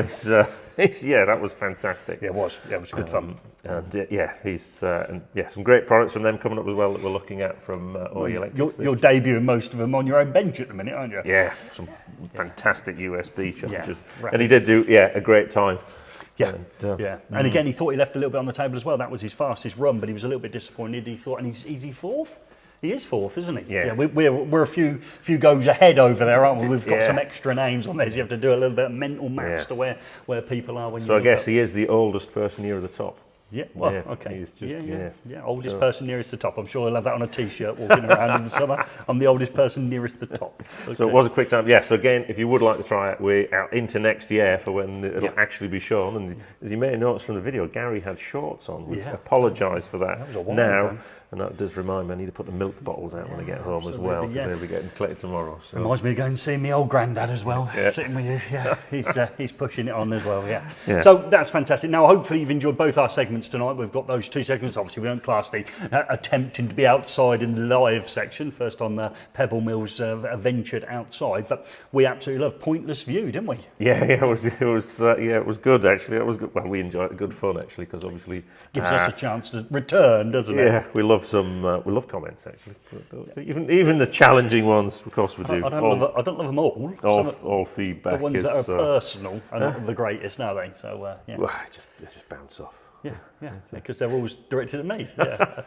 Speaker 2: that was fantastic.
Speaker 1: Yeah, it was good fun.
Speaker 2: And he's some great products from them coming up as well that we're looking at from Electricians.
Speaker 1: You're debuting most of them on your own bench at the minute, aren't you?
Speaker 2: Yeah, some fantastic USB chargers.
Speaker 1: Yeah,
Speaker 2: and he did do a great time.
Speaker 1: Yeah,
Speaker 2: And,
Speaker 1: yeah. And again, he thought he left a little bit on the table as well. That was his fastest run, but he was a little bit disappointed. He thought, and is he fourth? He is fourth, isn't he?
Speaker 2: Yeah.
Speaker 1: We're a few goes ahead over there, aren't we? We've got
Speaker 2: Yeah.
Speaker 1: some extra names on there, so you have to do a little bit of mental maths to where people are when you
Speaker 2: So I
Speaker 1: look
Speaker 2: guess
Speaker 1: up.
Speaker 2: he is the oldest person near the top.
Speaker 1: Yeah, well,
Speaker 2: Yeah,
Speaker 1: okay.
Speaker 2: he's just-
Speaker 1: Yeah. Oldest person nearest the top. I'm sure he'll have that on a T-shirt walking around in the summer. I'm the oldest person nearest the top. Okay.
Speaker 2: So it was a quick time. Yeah, so again, if you would like to try it, we're out into next year for when it'll actually be shown. And as you may have noticed from the video, Gary had shorts on. We apologise for that,
Speaker 1: was a while
Speaker 2: now.
Speaker 1: ago.
Speaker 2: And that does remind me, I need to put the milk bottles out when I get home as well,
Speaker 1: absolutely,
Speaker 2: because they'll be getting collected tomorrow. So.
Speaker 1: Reminds me of going and seeing my old granddad as well,
Speaker 2: Yeah.
Speaker 1: sitting with you. Yeah, he's pushing it on as well. Yeah.
Speaker 2: Yeah.
Speaker 1: So that's fantastic. Now, hopefully, you've enjoyed both our segments tonight. We've got those 2 segments. Obviously, we don't class the attempting to be outside in the live section. First on the Pebble Mills ventured outside, but we absolutely love Pointless View, didn't we?
Speaker 2: Yeah, it was good actually. It was good. Well, we enjoyed it. Good fun actually, because obviously
Speaker 1: Gives us a chance to return, doesn't it?
Speaker 2: yeah, we love comments actually. Even the challenging ones, of course we do.
Speaker 1: I don't love them all.
Speaker 2: All feedback
Speaker 1: the ones
Speaker 2: is
Speaker 1: that are personal are not the greatest, are they? So yeah.
Speaker 2: well, they just bounce off.
Speaker 1: Yeah, because they're always directed at me. Yeah.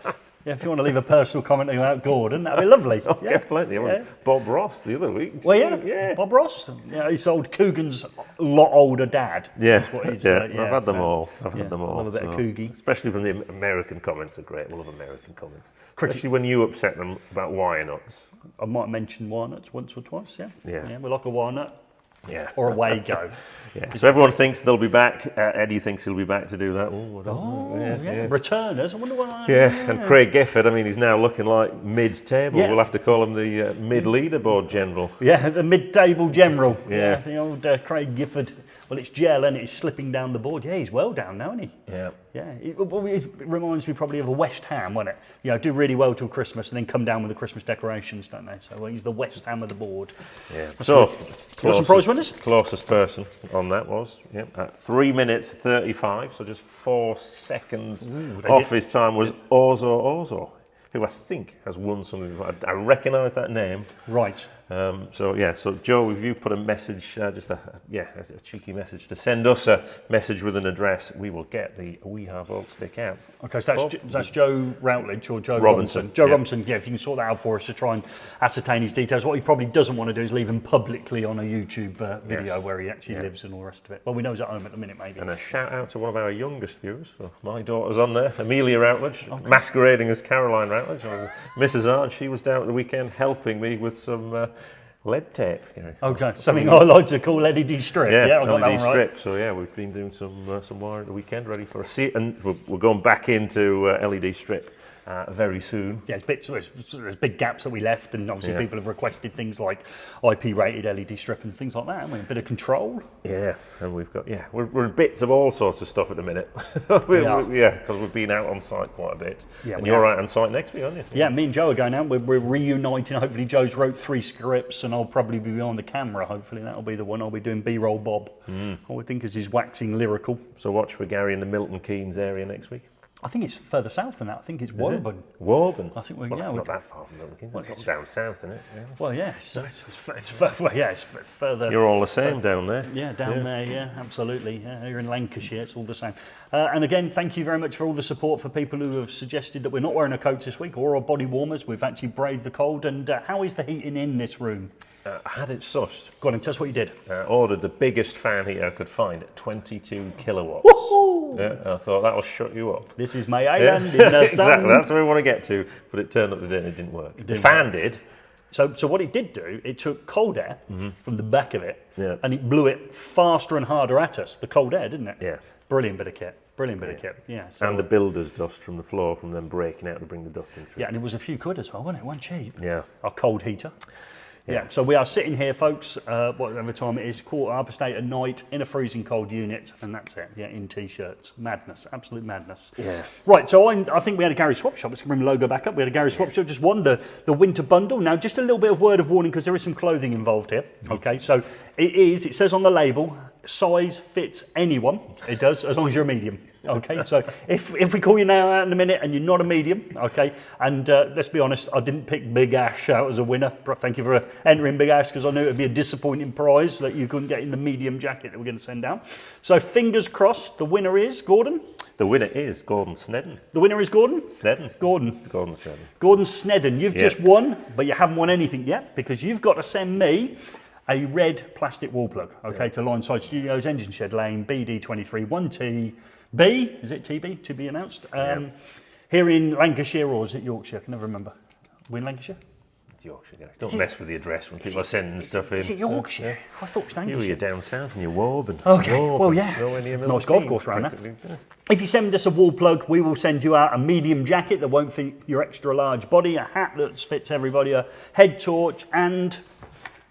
Speaker 1: Yeah, if you want to leave a personal comment about Gordon, that'd be lovely.
Speaker 2: Yeah, plenty. It was Bob Ross the other week.
Speaker 1: Well, yeah, Bob Ross. Yeah, he's old Coogan's lot older dad.
Speaker 2: Yeah,
Speaker 1: That's what he's,
Speaker 2: I've had them all. I've had them
Speaker 1: I
Speaker 2: all.
Speaker 1: love a bit of Coogie.
Speaker 2: Especially from the American comments are great. I love American comments. Especially when you upset them about wire nuts.
Speaker 1: I might mention walnuts once or twice. Yeah,
Speaker 2: Yeah.
Speaker 1: we like a walnut
Speaker 2: Yeah.
Speaker 1: or a Wago.
Speaker 2: Yeah. So everyone thinks they'll be back. Eddie thinks he'll be back to do that. Oh, I don't know.
Speaker 1: Yeah. Returners. I wonder what.
Speaker 2: Yeah, and Craig Gifford, I mean, he's now looking like mid-table.
Speaker 1: Yeah.
Speaker 2: We'll have to call him the mid-leaderboard general.
Speaker 1: Yeah, the mid-table general.
Speaker 2: Yeah.
Speaker 1: The old Craig Gifford. Well, it's gel and it's slipping down the board. Yeah, he's well down now, isn't he?
Speaker 2: Yeah.
Speaker 1: Yeah, it reminds me probably of a West Ham, wasn't it? You know, do really well till Christmas and then come down with the Christmas decorations, don't they? So he's the West Ham of the board.
Speaker 2: Yeah. So,
Speaker 1: Got some prize winners?
Speaker 2: Closest person on that was, at 3 minutes 35, so just 4 seconds off his time, was Ozo, who I think has won something. I recognise that name.
Speaker 1: Right.
Speaker 2: So Joe, if you put a message, a cheeky message to send us a message with an address, we will get the We Have Old stick out.
Speaker 1: Okay, so that's Joe Routledge or Joe
Speaker 2: Robinson.
Speaker 1: Joe Robinson, yeah, if you can sort that out for us to try and ascertain his details. What he probably doesn't want to do is leave him publicly on a YouTube video where he actually lives and all the rest of it. Well, we know he's at home at the minute, maybe.
Speaker 2: And a shout out to one of our youngest viewers. So my daughter's on there, Amelia Routledge, masquerading as Caroline Routledge. Mrs. R, and she was down at the weekend helping me with some lead tape.
Speaker 1: Okay, something I like to call LED strip. Yeah, I got that
Speaker 2: LED
Speaker 1: one
Speaker 2: strip.
Speaker 1: right.
Speaker 2: So yeah, we've been doing some wire at the weekend, ready for a seat, and we're going back into LED strip very soon.
Speaker 1: Yeah, there's big gaps that we left, and obviously people have requested things like IP-rated LED strip and things like that. Haven't we? A bit of control.
Speaker 2: Yeah, and we've got we're in bits of all sorts of stuff at the minute. Because we've been out on site quite a bit. Yeah, and you're out on site next week, aren't you?
Speaker 1: Yeah, me and Joe are going out. We're reuniting. Hopefully, Joe's wrote 3 scripts, and I'll probably be behind the camera. Hopefully, that'll be the one I'll be doing B-roll Bob. I would think as he's waxing lyrical.
Speaker 2: So watch for Gary in the Milton Keynes area next week.
Speaker 1: I think it's further south than that. I think it's Woburn.
Speaker 2: Woburn?
Speaker 1: I think
Speaker 2: it's not that far from Milton Keynes. It's down south, isn't it? Yeah.
Speaker 1: Well, yeah, it's further.
Speaker 2: You're all the same down there.
Speaker 1: Yeah, down there, yeah, absolutely. Yeah, you're in Lancashire, it's all the same. And again, thank you very much for all the support for people who have suggested that we're not wearing a coat this week or our body warmers. We've actually braved the cold. And how is the heating in this room?
Speaker 2: I had it sussed.
Speaker 1: Go on and tell us what you did.
Speaker 2: Ordered the biggest fan heater I could find at 22 kilowatts.
Speaker 1: Woohoo!
Speaker 2: Yeah, I thought that'll shut you up.
Speaker 1: This is my island in the sun.
Speaker 2: Exactly, that's where we want to get to, but it turned up today and it didn't work. The fan did.
Speaker 1: So what it did do, it took cold air from the back of it and it blew it faster and harder at us, the cold air, didn't it?
Speaker 2: Yeah.
Speaker 1: Brilliant bit of kit. Yeah. So,
Speaker 2: and the builder's dust from the floor from them breaking out to bring the ducting through.
Speaker 1: Yeah, and it was a few quid as well, wasn't it? It wasn't cheap.
Speaker 2: Yeah.
Speaker 1: Our cold heater. Yeah, so we are sitting here, folks, whatever time it is, 8:15 at night, in a freezing cold unit, and that's it, in T-shirts. Madness, absolute madness.
Speaker 2: Yeah.
Speaker 1: Right, so I think we had a Gary Swap Shop. Let's bring the logo back up. We had a Gary Swap Shop, just won the winter bundle. Now, just a little bit of word of warning, because there is some clothing involved here. Okay, so it says on the label, size fits anyone. It does, as long as you're a medium. Okay, so if we call you now out in a minute and you're not a medium, okay, and let's be honest, I didn't pick Big Ash out as a winner. Thank you for entering Big Ash, because I knew it would be a disappointing prize that you couldn't get in the medium jacket that we're going to send out. So fingers crossed, the winner is Gordon.
Speaker 2: The winner is Gordon Snedden.
Speaker 1: The winner is Gordon?
Speaker 2: Snedden.
Speaker 1: Gordon.
Speaker 2: Gordon Snedden.
Speaker 1: Gordon Snedden, you've just won, but you haven't won anything yet, because you've got to send me a red plastic wall plug, okay, to Lineside Studios, Engine Shed Lane, BD23 1TB, is it TB, to be announced, here in Lancashire, or is it Yorkshire? I can never remember. We're in Lancashire?
Speaker 2: It's Yorkshire, yeah. Don't mess with the address when people are sending stuff in.
Speaker 1: Is it Yorkshire? I thought it was Lancashire.
Speaker 2: You're down south and you're Warburton.
Speaker 1: Okay,
Speaker 2: Warburton.
Speaker 1: well, yeah,
Speaker 2: Nowhere near Milton
Speaker 1: nice golf
Speaker 2: Keynes,
Speaker 1: course around there.
Speaker 2: practically.
Speaker 1: If you send us a wall plug, we will send you out a medium jacket that won't fit your extra large body, a hat that fits everybody, a head torch, and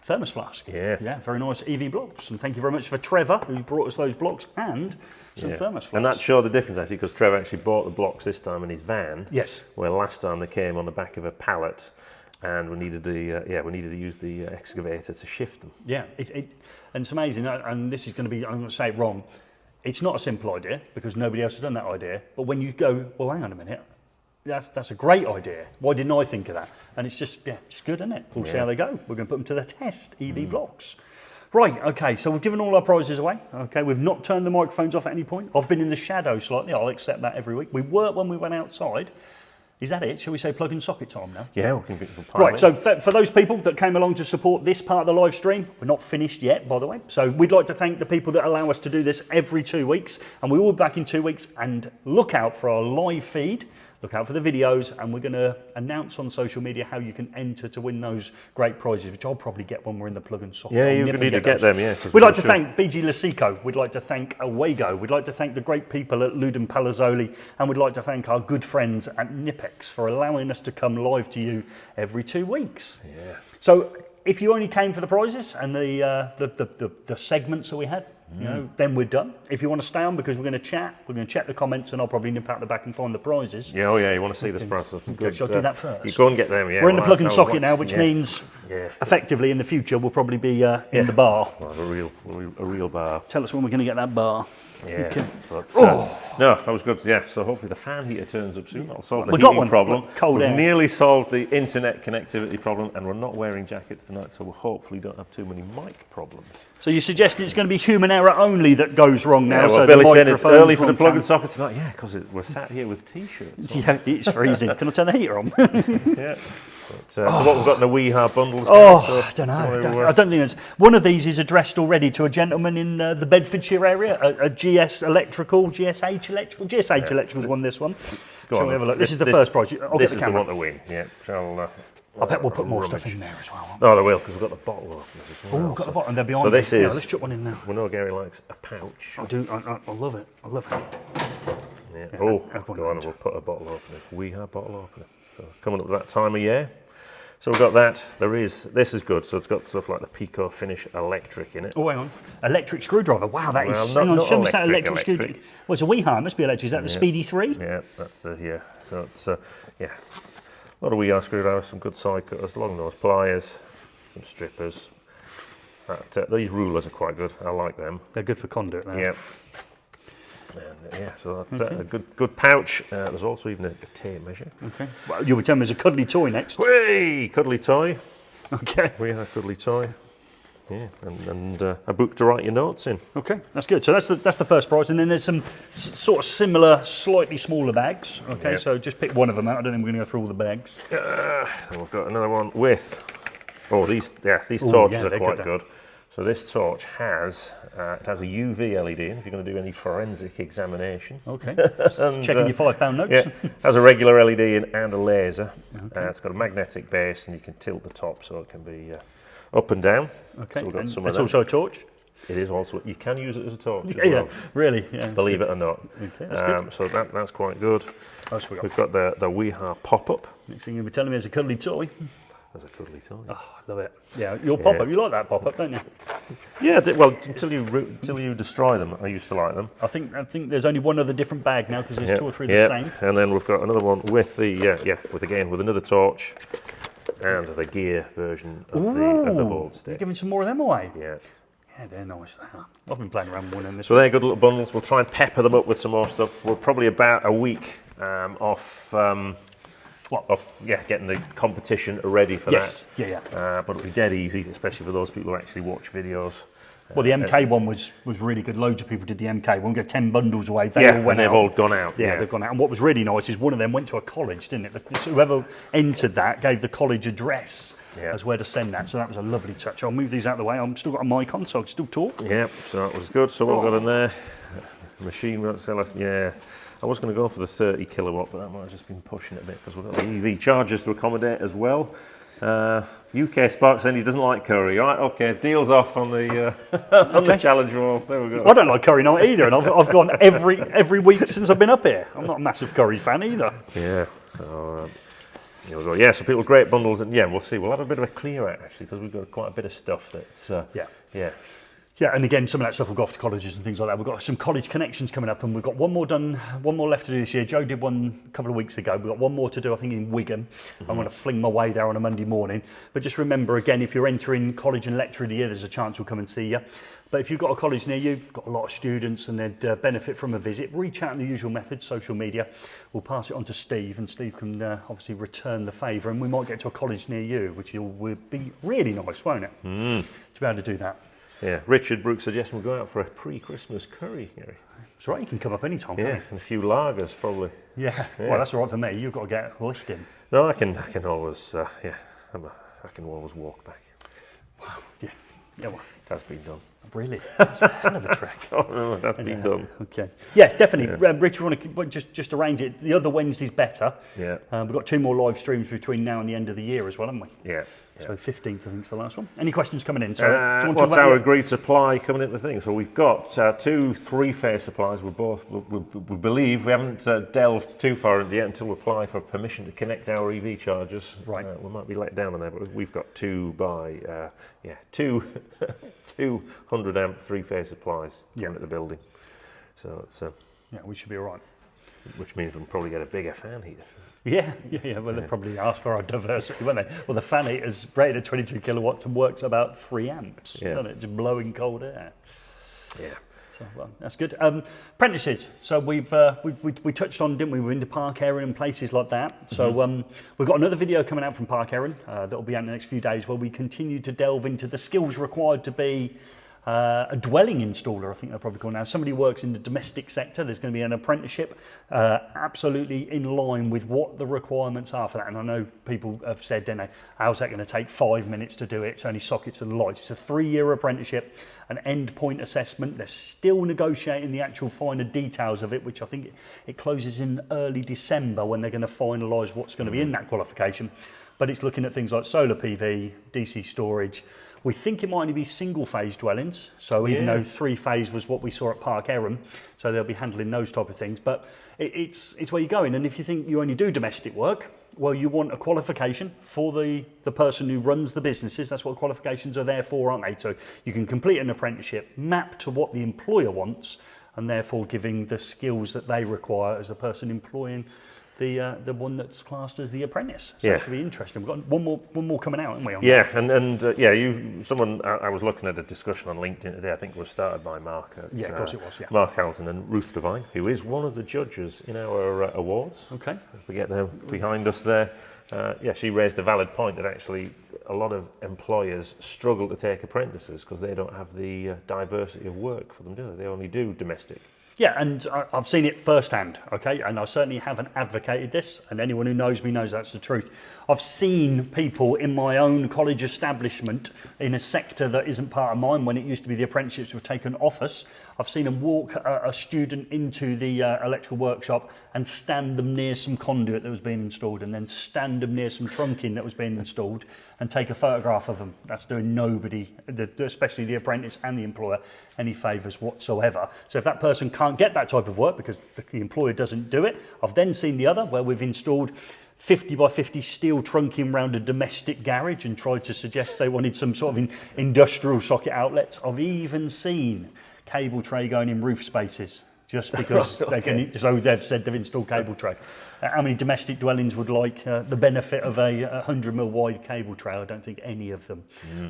Speaker 1: thermos flask. Yeah, very nice EV blocks. And thank you very much for Trevor, who brought us those blocks, and some thermos flasks.
Speaker 2: And that showed the difference, actually, because Trevor actually bought the blocks this time in his van.
Speaker 1: Yes.
Speaker 2: Where last time they came on the back of a pallet, and we needed to use the excavator to shift them. Yeah,
Speaker 1: and it's amazing. And this is going to be, I'm going to say it wrong. It's not a simple idea, because nobody else has done that idea. But when you go, well, hang on a minute, that's a great idea. Why didn't I think of that? And it's just good, isn't it? We'll see how they go. We're going to put them to the test, EV blocks. Right, okay, so we've given all our prizes away. Okay, we've not turned the microphones off at any point. I've been in the shadow slightly. I'll accept that every week. We were when we went outside. Is that it? Shall we say plug and socket time now?
Speaker 2: Yeah, we can
Speaker 1: Right, so for those people that came along to support this part of the live stream, we're not finished yet, by the way. So we'd like to thank the people that allow us to do this every 2 weeks. And we will be back in 2 weeks, and look out for our live feed. Look out for the videos, and we're going to announce on social media how you can enter to win those great prizes, which I'll probably get when we're in the plug and socket.
Speaker 2: Yeah, you're going to need to get them, yeah.
Speaker 1: We'd like to thank BG Lasico, we'd like to thank Awego, we'd like to thank the great people at Ludum Palazzoli, and we'd like to thank our good friends at Nipex for allowing us to come live to you every 2 weeks.
Speaker 2: Yeah.
Speaker 1: So if you only came for the prizes and the segments that we had, you know, then we're done. If you want to stay on, because we're going to chat, we're going to check the comments, and I'll probably nip out the back and find the prizes.
Speaker 2: Yeah, oh yeah, you want to see this prize? Good.
Speaker 1: Shall I do that first?
Speaker 2: You go and get them, yeah.
Speaker 1: We're in the plug and socket now, which means effectively in the future we'll probably be in the bar.
Speaker 2: Well, a real bar.
Speaker 1: Tell us when we're going to get that bar.
Speaker 2: Yeah.
Speaker 1: Okay.
Speaker 2: But, no, that was good. Yeah. So hopefully the fan heater turns up soon. That'll solve the
Speaker 1: heating
Speaker 2: heating problem.
Speaker 1: Cold
Speaker 2: We've
Speaker 1: air.
Speaker 2: nearly solved the internet connectivity problem, and we're not wearing jackets tonight, so we hopefully don't have too many mic problems.
Speaker 1: So you suggesting it's going to be human error only that goes wrong now?
Speaker 2: Yeah, well,
Speaker 1: so
Speaker 2: Billy said it's early for the plug and socket tonight. Yeah, because we're sat here with t-shirts.
Speaker 1: Yeah, it's freezing. Can I turn the heater on?
Speaker 2: Yeah. But, so what we've got in the WeHar bundles.
Speaker 1: I don't know. I don't think it's... One of these is addressed already to a gentleman in the Bedfordshire area, a GS Electrical, GSH Electrical. GSH Electrical's won this one. Shall we have a look? This is the first prize. I'll
Speaker 2: this
Speaker 1: get the
Speaker 2: is
Speaker 1: camera.
Speaker 2: the one to win. Yeah.
Speaker 1: I bet we'll put more stuff in there as well.
Speaker 2: Oh, they will, because we've got the bottle openers as well.
Speaker 1: Oh, we've got the bottle, they're behind
Speaker 2: so this
Speaker 1: me.
Speaker 2: is...
Speaker 1: let's chuck one in now.
Speaker 2: We know Gary likes a pouch.
Speaker 1: I do. I love it. I love it.
Speaker 2: Yeah. Go on, we'll put a bottle opener. WeHar bottle opener. So coming up with that time of year. So we've got that. This is good. So it's got stuff like the Pico Finish Electric in it.
Speaker 1: Oh, hang on. Electric screwdriver. Wow, that is...
Speaker 2: Well, not
Speaker 1: show me that
Speaker 2: electric.
Speaker 1: screwdriver. Well, it's a WeHar. It must be electric. Is that the Speedy 3?
Speaker 2: Yeah, that's the... So it's... A lot of WeHar screwdrivers, some good side cutters, long nose pliers, some strippers. These rulers are quite good. I like them.
Speaker 1: They're good for conduit now.
Speaker 2: Yeah. And, so that's a good pouch. There's also even a tape measure.
Speaker 1: Okay. Well, you were telling me there's a cuddly toy next.
Speaker 2: Hey, cuddly toy.
Speaker 1: Okay.
Speaker 2: WeHar cuddly toy. Yeah, and a book to write your notes in.
Speaker 1: Okay, that's good. So that's the first prize, and then there's some sort of similar, slightly smaller bags. Okay, so just pick one of them out. I don't think we're going to go through all the bags.
Speaker 2: And we've got another one with. Oh, these torches are quite good. So this torch has a UV LED in if you're going to do any forensic examination.
Speaker 1: Okay. Checking your £5 notes.
Speaker 2: Yeah, has a regular LED in and a laser. Okay. It's got a magnetic base, and you can tilt the top so it can be up and down.
Speaker 1: Okay.
Speaker 2: So we've got some
Speaker 1: it's
Speaker 2: of
Speaker 1: also a torch.
Speaker 2: It is also. You can use it as a torch.
Speaker 1: Yeah,
Speaker 2: as well.
Speaker 1: really. Yeah,
Speaker 2: believe it or not.
Speaker 1: Okay, that's good.
Speaker 2: So that's quite good.
Speaker 1: We've
Speaker 2: got the WeHar pop-up.
Speaker 1: Next thing you'll be telling me is a cuddly toy.
Speaker 2: There's a cuddly toy.
Speaker 1: Oh, I love it. Yeah, your pop-up. You like that pop-up, don't you?
Speaker 2: Yeah. Well, until you destroy them, I used to like them.
Speaker 1: I think there's only one other different bag now because there's two or three the same.
Speaker 2: And then we've got another one with with another torch and the gear version of the Vault stick.
Speaker 1: You're giving some more of them away.
Speaker 2: Yeah.
Speaker 1: Yeah, they're nice. I've been playing around with one of them this
Speaker 2: So they're good little bundles. We'll try and pepper them up with some more stuff. We're probably about a week off getting the competition ready for
Speaker 1: Yes,
Speaker 2: that.
Speaker 1: yeah.
Speaker 2: But it'll be dead easy, especially for those people who actually watch videos.
Speaker 1: Well, the MK one was really good. Loads of people did the MK one. We got 10 bundles away. They all went
Speaker 2: and they've
Speaker 1: out.
Speaker 2: all gone out.
Speaker 1: Yeah, they've gone out. And what was really nice is one of them went to a college, didn't it? So whoever entered that gave the college address as where to send that. So that was a lovely touch. I'll move these out of the way. I'm still got a mic on, so I can still talk.
Speaker 2: Yeah, so that was good. So what we've got in there, machine won't sell us. Yeah, I was going to go for the 30 kilowatt, but that might have just been pushing it a bit because we've got the EV chargers to accommodate as well. UK Spark saying he doesn't like curry. Right, okay, deal's off on the on the challenge wall. There we go.
Speaker 1: I don't like curry night either, and I've gone every week since I've been up here. I'm not a massive curry fan either.
Speaker 2: Yeah. So here we go. Yeah. So people, great bundles, and yeah, we'll see. We'll have a bit of a clear out actually because we've got quite a bit of stuff that's
Speaker 1: Yeah, and again, some of that stuff will go off to colleges and things like that. We've got some college connections coming up, and we've got one more left to do this year. Joe did one a couple of weeks ago. We've got one more to do, I think, in Wigan. I'm going to fling my way there on a Monday morning. But just remember, again, if you're entering college and lecture of the year, there's a chance we'll come and see you. But if you've got a college near you, got a lot of students, and they'd benefit from a visit, reach out in the usual methods, social media. We'll pass it on to Steve, and Steve can obviously return the favour, and we might get to a college near you, which will be really nice, won't it? To be able to do that.
Speaker 2: Yeah, Richard Brooks suggesting we go out for a pre-Christmas curry.
Speaker 1: That's right, you can come up any time.
Speaker 2: Yeah, and a few lagers probably.
Speaker 1: Yeah, well, that's all right for me. You've got to get lifting.
Speaker 2: No, I can always, I can always walk back.
Speaker 1: Wow, yeah, well,
Speaker 2: that's been done.
Speaker 1: Really, that's a hell of a trek.
Speaker 2: Oh no, that's been done.
Speaker 1: Okay. Yeah, definitely. Richard, want to just arrange it. The other Wednesday's better.
Speaker 2: Yeah.
Speaker 1: We've got 2 more live streams between now and the end of the year as well, haven't we?
Speaker 2: Yeah.
Speaker 1: So 15th, I think, is the last one. Any questions coming in? So,
Speaker 2: what's our agreed supply coming into the thing? So we've got 2 3-phase supplies. We believe we haven't delved too far into yet until we apply for permission to connect our EV chargers.
Speaker 1: Right.
Speaker 2: We might be let down on there, but we've got 2 200 amp 3-phase supplies coming at the building. So it's
Speaker 1: we should be all right.
Speaker 2: Which means we'll probably get a bigger fan heater.
Speaker 1: Yeah. Well, they'll probably ask for our diversity, won't they? Well, the fan heater's rated at 22 kilowatts and works about 3 amps, doesn't it? Just blowing cold air.
Speaker 2: Yeah.
Speaker 1: So, well, that's good. Apprentices. So we touched on, didn't we? We're into Park Erin and places like that. So we've got another video coming out from Park Erin that'll be out in the next few days where we continue to delve into the skills required to be a dwelling installer, I think they're probably called now. Somebody who works in the domestic sector. There's going to be an apprenticeship absolutely in line with what the requirements are for that. And I know people have said, don't they, how's that going to take 5 minutes to do it? It's only sockets and lights. It's a 3-year apprenticeship, an endpoint assessment. They're still negotiating the actual finer details of it, which I think it closes in early December when they're going to finalise what's going to be in that qualification. But it's looking at things like solar PV, DC storage. We think it might only be single-phase dwellings, so even though 3-phase was what we saw at Park Erin, so they'll be handling those type of things. But it's where you're going, and if you think you only do domestic work, well, you want a qualification for the person who runs the businesses. That's what qualifications are there for, aren't they? So you can complete an apprenticeship, map to what the employer wants, and therefore giving the skills that they require as the person employing the one that's classed as the apprentice. So that should be interesting. We've got one more coming out, haven't we?
Speaker 2: Someone I was looking at a discussion on LinkedIn today. I think it was started by Mark.
Speaker 1: Of course it was. Yeah.
Speaker 2: Mark Halson and Ruth Devine, who is one of the judges in our awards.
Speaker 1: Okay.
Speaker 2: If we get them behind us there. She raised a valid point that actually a lot of employers struggle to take apprentices because they don't have the diversity of work for them, do they? They only do domestic.
Speaker 1: Yeah, and I've seen it firsthand, okay? And I certainly haven't advocated this, and anyone who knows me knows that's the truth. I've seen people in my own college establishment in a sector that isn't part of mine when it used to be the apprenticeships were taken off us. I've seen them walk a student into the electrical workshop and stand them near some conduit that was being installed, and then stand them near some trunking that was being installed and take a photograph of them. That's doing nobody, especially the apprentice and the employer, any favours whatsoever. So if that person can't get that type of work because the employer doesn't do it, I've then seen the other where we've installed 50 by 50 steel trunking around a domestic garage and tried to suggest they wanted some sort of industrial socket outlets. I've even seen cable tray going in roof spaces. just because they can. So they've said they've installed cable tray. How many domestic dwellings would like the benefit of a 100 mil wide cable tray? I don't think any of them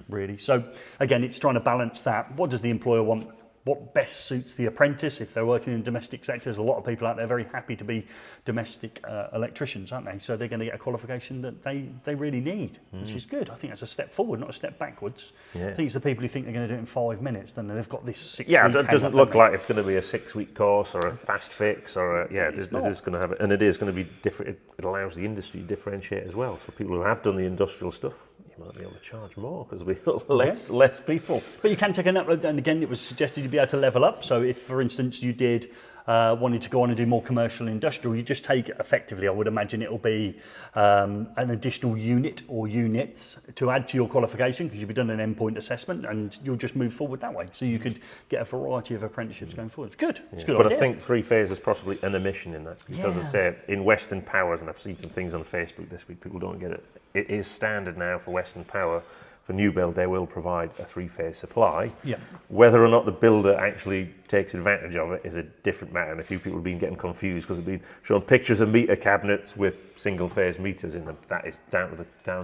Speaker 1: really. So again, it's trying to balance that. What does the employer want? What best suits the apprentice? If they're working in domestic sectors, a lot of people out there are very happy to be domestic electricians, aren't they? So they're going to get a qualification that they really need, which is good. I think that's a step forward, not a step backwards. I think it's the people who think they're going to do it in 5 minutes, then they've got this 6 week.
Speaker 2: Yeah, it doesn't look like it's going to be a 6 week course or a fast fix or it is going to have it, and it is going to be different. It allows the industry to differentiate as well. So people who have done the industrial stuff, you might be able to charge more because there'll be less people.
Speaker 1: But you can take an upload, and again, it was suggested you'd be able to level up. So if, for instance, you did wanted to go on and do more commercial and industrial, you just take effectively, I would imagine it'll be an additional unit or units to add to your qualification because you've done an endpoint assessment and you'll just move forward that way. So you could get a variety of apprenticeships going forward. It's good. It's a good
Speaker 2: But
Speaker 1: idea.
Speaker 2: I think 3-phase is possibly an omission in that because I say in Western Powers, and I've seen some things on Facebook this week, people don't get it. It is standard now for Western Power. For new build, they will provide a 3-phase supply.
Speaker 1: Yeah.
Speaker 2: Whether or not the builder actually takes advantage of it is a different matter. And a few people have been getting confused because they've been showing pictures of meter cabinets with single-phase meters in them. That is down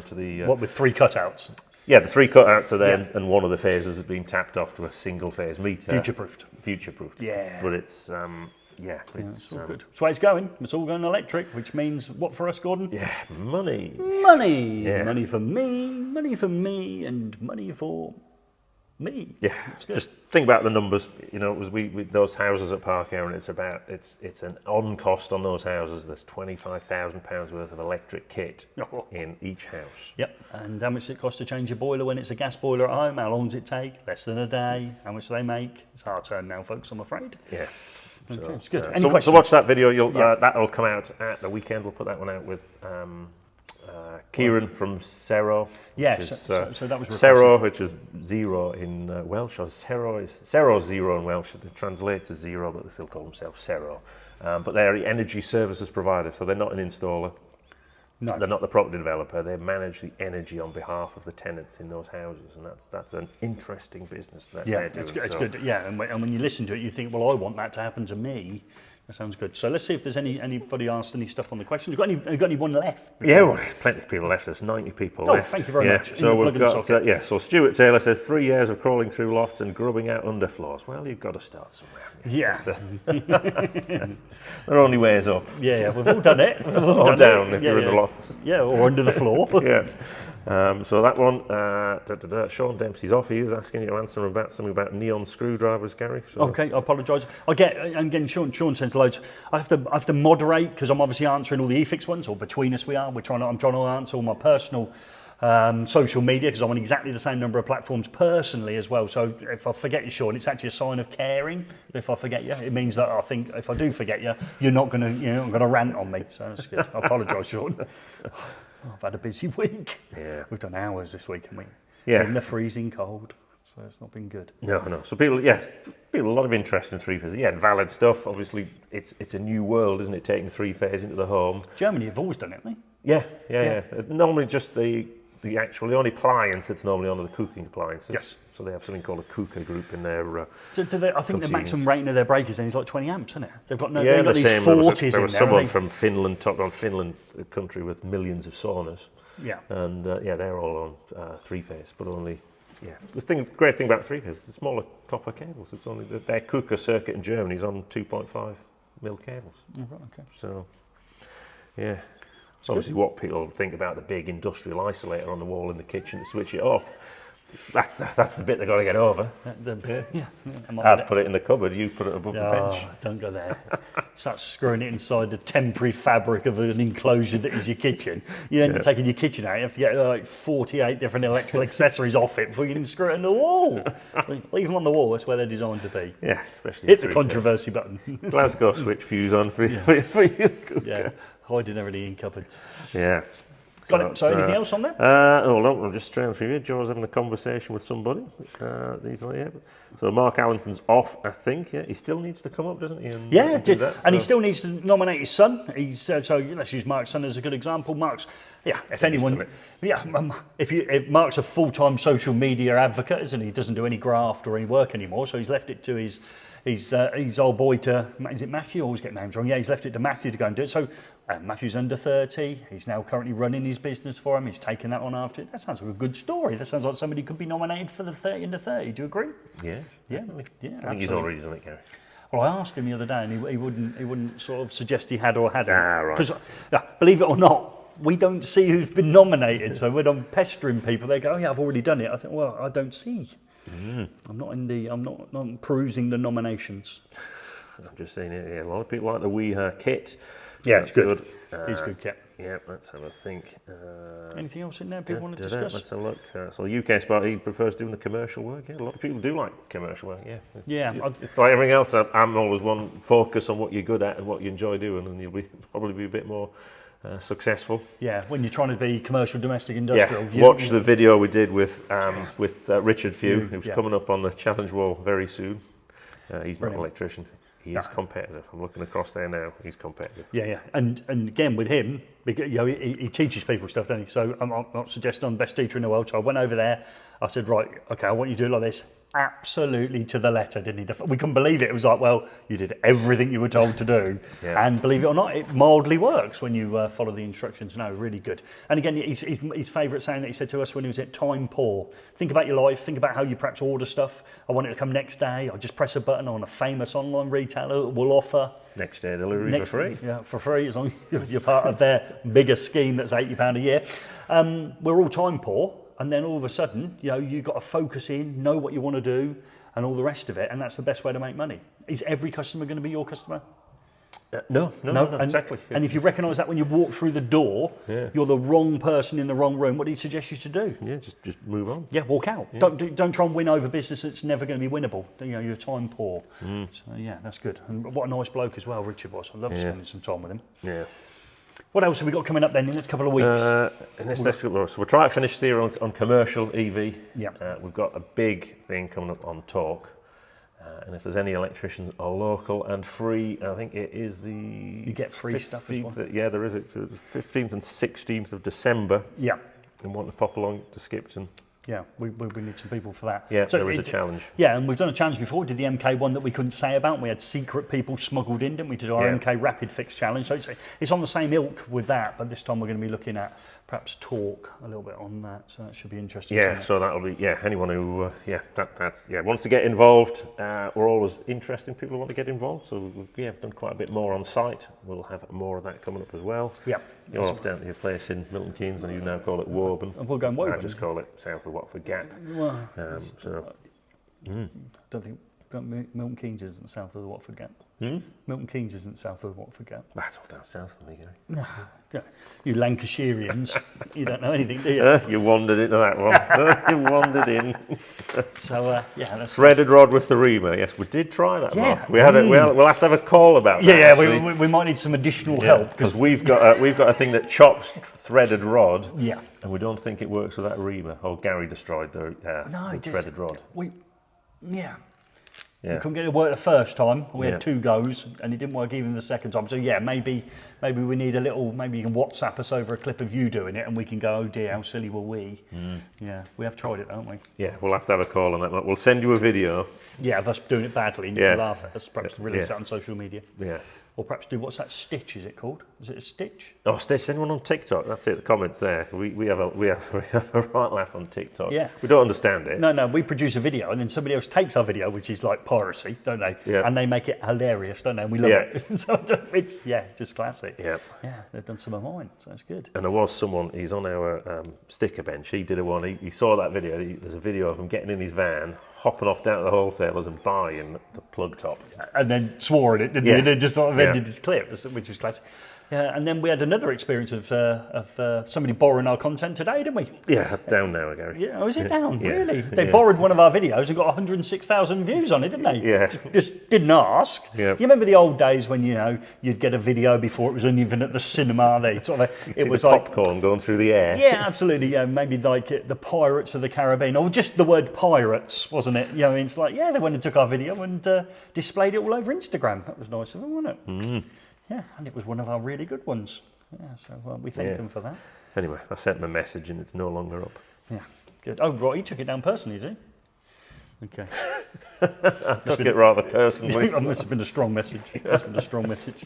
Speaker 2: to the
Speaker 1: What, with 3 cutouts?
Speaker 2: Yeah, the 3 cutouts are there, and one of the phases has been tapped off to a single-phase meter.
Speaker 1: Future-proofed.
Speaker 2: Future-proofed.
Speaker 1: Yeah.
Speaker 2: But it's it's
Speaker 1: all good. That's why it's going. It's all going electric, which means what for us, Gordon?
Speaker 2: Yeah, money.
Speaker 1: Money.
Speaker 2: Yeah.
Speaker 1: Money for me, and money for me.
Speaker 2: Yeah, just think about the numbers. You know, it was we those houses at Park Aaron. It's an on cost on those houses. There's £25,000 worth of electric kit in each house.
Speaker 1: Yep. And how much does it cost to change your boiler when it's a gas boiler at home? How long does it take? Less than a day. How much do they make? It's our turn now, folks. I'm afraid.
Speaker 2: Yeah.
Speaker 1: Okay,
Speaker 2: So,
Speaker 1: it's good.
Speaker 2: so,
Speaker 1: Any
Speaker 2: so
Speaker 1: questions?
Speaker 2: watch that video. That'll come out at the weekend. We'll put that one out with Kieran from Cerro.
Speaker 1: Yes,
Speaker 2: so
Speaker 1: that was
Speaker 2: Cerro, which is zero in Welsh. Or Cerro's zero in Welsh. It translates as zero, but they still call themselves Cerro. But they're the energy services provider, so they're not an installer.
Speaker 1: No.
Speaker 2: They're not the property developer. They manage the energy on behalf of the tenants in those houses, and that's an interesting business that they're doing.
Speaker 1: It's good. Yeah, and when you listen to it, you think, well, I want that to happen to me. That sounds good. So let's see if there's anybody asked any stuff on the questions. Got anyone left?
Speaker 2: Yeah, well, there's plenty of people left. There's 90 people left.
Speaker 1: Thank you very much.
Speaker 2: So we've got so Stuart Taylor says 3 years of crawling through lofts and grubbing out underfloors. Well, you've got to start somewhere.
Speaker 1: Yeah.
Speaker 2: There are only ways up.
Speaker 1: Yeah, we've all done it.
Speaker 2: Or down if you're in the loft.
Speaker 1: Yeah, or under the floor.
Speaker 2: Yeah. So that one, Sean Dempsey's off. He is asking you to answer something about neon screwdrivers, Gary. So.
Speaker 1: Okay, I apologise. Again, Sean sends loads. I have to moderate because I'm obviously answering all the eFIXX ones, or between us we are. I'm trying to answer all my personal social media because I'm on exactly the same number of platforms personally as well. So if I forget you, Sean, it's actually a sign of caring. If I forget you, it means that I think if I do forget you, you're not gonna rant on me. So that's good. I apologise, Sean. I've had a busy week.
Speaker 2: Yeah.
Speaker 1: We've done hours this week, haven't we?
Speaker 2: Yeah.
Speaker 1: In the freezing cold. So it's not been good.
Speaker 2: No. So people, a lot of interest in 3-phase. Yeah, valid stuff. Obviously, it's a new world, isn't it? Taking 3-phase into the home.
Speaker 1: Germany have always done it, haven't they?
Speaker 2: Yeah. Normally, just the only appliance that's normally on are the cooking appliances.
Speaker 1: Yes.
Speaker 2: So they have something called a cooker group in their.
Speaker 1: So I think the maximum rating of their breakers then is like 20 amps, isn't it? They've got
Speaker 2: they've got
Speaker 1: these 40s
Speaker 2: there was
Speaker 1: in
Speaker 2: someone
Speaker 1: there.
Speaker 2: from Finland, a country with millions of saunas.
Speaker 1: Yeah.
Speaker 2: And they're all on 3-phase, but only. Yeah, the great thing about 3-phase is the smaller copper cables. It's only their cooker circuit in Germany is on 2.5 mil cables.
Speaker 1: Oh, right, okay.
Speaker 2: So, yeah. It's obviously what people think about the big industrial isolator on the wall in the kitchen to switch it off. That's the bit they've got to get over. I'd put it in the cupboard, you put it above the bench.
Speaker 1: Don't go there. Start screwing it inside the temporary fabric of an enclosure that is your kitchen. You end up taking your kitchen out, you have to get like 48 different electrical accessories off it before you can screw it in the wall. Leave them on the wall, that's where they're designed to be.
Speaker 2: Yeah, especially
Speaker 1: hit the controversy button.
Speaker 2: Glasgow switch fuse on for you.
Speaker 1: Yeah, hiding everything in cupboards.
Speaker 2: Yeah.
Speaker 1: Got it. So anything else on there?
Speaker 2: No, I'm just straight through here. Joe's having a conversation with somebody. So Mark Allinson's off, I think. Yeah, he still needs to come up, doesn't he? And,
Speaker 1: he still needs to nominate his son. He's so let's use Mark's son as a good example. Mark's, if Mark's a full-time social media advocate, isn't he? He doesn't do any graft or any work anymore, so he's left it to his he's old boy to, is it Matthew? I always get names wrong. Yeah, he's left it to Matthew to go and do it. So Matthew's under 30. He's now currently running his business for him. He's taken that on after it. That sounds like a good story. That sounds like somebody could be nominated for the 30 under 30. Do you agree?
Speaker 2: Yeah,
Speaker 1: Yeah,
Speaker 2: definitely.
Speaker 1: yeah.
Speaker 2: I think he's already done it, Gary.
Speaker 1: Well, I asked him the other day, and he wouldn't sort of suggest he had or hadn't.
Speaker 2: Ah, right.
Speaker 1: Because believe it or not, we don't see who's been nominated. So when I'm pestering people, they go, "Oh yeah, I've already done it." I think, well, I don't see. I'm not perusing the nominations.
Speaker 2: I'm just saying it. Yeah, a lot of people like the WeHa kit.
Speaker 1: Yeah,
Speaker 2: That's
Speaker 1: it's good. It's good kit.
Speaker 2: Yeah, let's have a think.
Speaker 1: Anything else in there people want to discuss?
Speaker 2: Let's have a look. So UK Spark, he prefers doing the commercial work. Yeah, a lot of people do like commercial work. Yeah.
Speaker 1: Yeah.
Speaker 2: It's like everything else. I'm always one focus on what you're good at and what you enjoy doing, and you'll probably be a bit more successful.
Speaker 1: Yeah, when you're trying to be commercial, domestic, industrial.
Speaker 2: Yeah. Watch the video we did with Richard Few, who's
Speaker 1: yeah.
Speaker 2: coming up on the challenge wall very soon. He's not an
Speaker 1: Brilliant.
Speaker 2: electrician. He is competitive. I'm looking across there now. He's competitive.
Speaker 1: Yeah. And again with him, because, he teaches people stuff, doesn't he? So I'm not suggesting I'm the best teacher in the world. So I went over there. I said, right, okay, I want you to do it like this. Absolutely to the letter, didn't he? We couldn't believe it. It was like, well, you did everything you were told to do.
Speaker 2: Yeah.
Speaker 1: And believe it or not, it mildly works when you follow the instructions. No, really good. And again, his favourite saying that he said to us when he was at time poor. Think about your life. Think about how you perhaps order stuff. I want it to come next day. I'll just press a button on a famous online retailer that will offer
Speaker 2: Next day delivery for free.
Speaker 1: Yeah, for free, as long as you're part of their bigger scheme that's £80 a year. We're all time poor. And then all of a sudden, you've got to focus in, know what you want to do, and all the rest of it. And that's the best way to make money. Is every customer going to be your customer?
Speaker 2: No, exactly.
Speaker 1: And if you recognise that when you walk through the door, you're the wrong person in the wrong room, what do you suggest you should do?
Speaker 2: Yeah, just move on.
Speaker 1: Yeah, walk out.
Speaker 2: Yeah.
Speaker 1: Don't try and win over business that's never going to be winnable. You're time poor. So yeah, that's good. And what a nice bloke as well, Richard was. I love spending some time with him.
Speaker 2: Yeah.
Speaker 1: What else have we got coming up then in the next couple of weeks?
Speaker 2: So we'll try to finish here on commercial EV.
Speaker 1: Yeah.
Speaker 2: We've got a big thing coming up on Talk. And if there's any electricians are local and free, I think it is the...
Speaker 1: You get free stuff as well.
Speaker 2: Yeah, there is it. So the 15th and 16th of December.
Speaker 1: Yeah.
Speaker 2: And want to pop along to Skipton.
Speaker 1: Yeah, we need some people for that.
Speaker 2: Yeah, so there is a challenge.
Speaker 1: Yeah, and we've done a challenge before. We did the MK one that we couldn't say about. We had secret people smuggled in, didn't we? Did our MK Rapid Fix challenge. So it's on the same ilk with that, but this time we're going to be looking at perhaps Talk a little bit on that. So that should be interesting.
Speaker 2: Yeah, so that'll be anyone who wants to get involved. We're always interested in people who want to get involved. So we've done quite a bit more on site. We'll have more of that coming up as well. Yeah. You're off down to your place in Milton Keynes, and you now call it Woburn.
Speaker 1: We'll go in Woburn.
Speaker 2: I just call it south of Watford Gap.
Speaker 1: Well, don't think Milton Keynes isn't south of the Watford Gap. Milton Keynes isn't south of the Watford Gap.
Speaker 2: That's all down south of me, Gary.
Speaker 1: No, you Lancashireans, you don't know anything, do you?
Speaker 2: You wandered into that one. You wandered in.
Speaker 1: So that's
Speaker 2: threaded rod with the reamer. Yes, we did try that.
Speaker 1: Yeah,
Speaker 2: Mark. We'll have to have a call about that.
Speaker 1: Yeah, we might need some additional help
Speaker 2: because we've got a thing that chops threaded rod.
Speaker 1: Yeah,
Speaker 2: and we don't think it works with that reamer. Oh, Gary destroyed the threaded rod.
Speaker 1: We couldn't get it to work the first time. We had 2 goes, and it didn't work even the second time. So maybe we need a little. Maybe you can WhatsApp us over a clip of you doing it, and we can go, oh dear, how silly were we? Yeah, we have tried it, haven't we?
Speaker 2: Yeah, we'll have to have a call on that. We'll send you a video.
Speaker 1: Yeah, of us doing it badly, and you can laugh at us. Perhaps to release that on social media. Yeah. Or perhaps do, what's that stitch, is it called? Is it a stitch?
Speaker 2: Oh, stitch. Anyone on TikTok? That's it, the comments there. We have a right laugh on TikTok.
Speaker 1: Yeah.
Speaker 2: We don't understand it.
Speaker 1: No, we produce a video and then somebody else takes our video, which is like piracy, don't they?
Speaker 2: Yeah.
Speaker 1: And they make it hilarious, don't they? And we love it. So it's, just classic. Yeah. Yeah, they've done some of mine, so that's good.
Speaker 2: And there was someone, he's on our sticker bench, he did he saw that video, there's a video of him getting in his van, hopping off down to the wholesalers and buying the plug top.
Speaker 1: And then swore at it, didn't he? And then just sort of ended his clip, which was classic. Yeah, and then we had another experience of somebody borrowing our content today, didn't we?
Speaker 2: Yeah, that's down now, Gary.
Speaker 1: Yeah, is it down? Yeah. Really? They borrowed one of our videos and got 106,000 views on it, didn't they?
Speaker 2: Yeah.
Speaker 1: Just didn't ask.
Speaker 2: Yeah.
Speaker 1: You remember the old days when you'd get a video before it was even at the cinema? It was like
Speaker 2: popcorn going through the air.
Speaker 1: Yeah, absolutely. Yeah, maybe like the Pirates of the Caribbean, or just the word pirates, wasn't it? It's like they went and took our video and displayed it all over Instagram. That was nice of them, wasn't it? Yeah, and it was one of our really good ones. Yeah, so we thank them for that.
Speaker 2: Anyway, I sent him a message and it's no longer up.
Speaker 1: Yeah, good. Oh, right, he took it down personally, did he? Okay.
Speaker 2: I took it rather personally.
Speaker 1: That must have been a strong message. Must have been a strong message.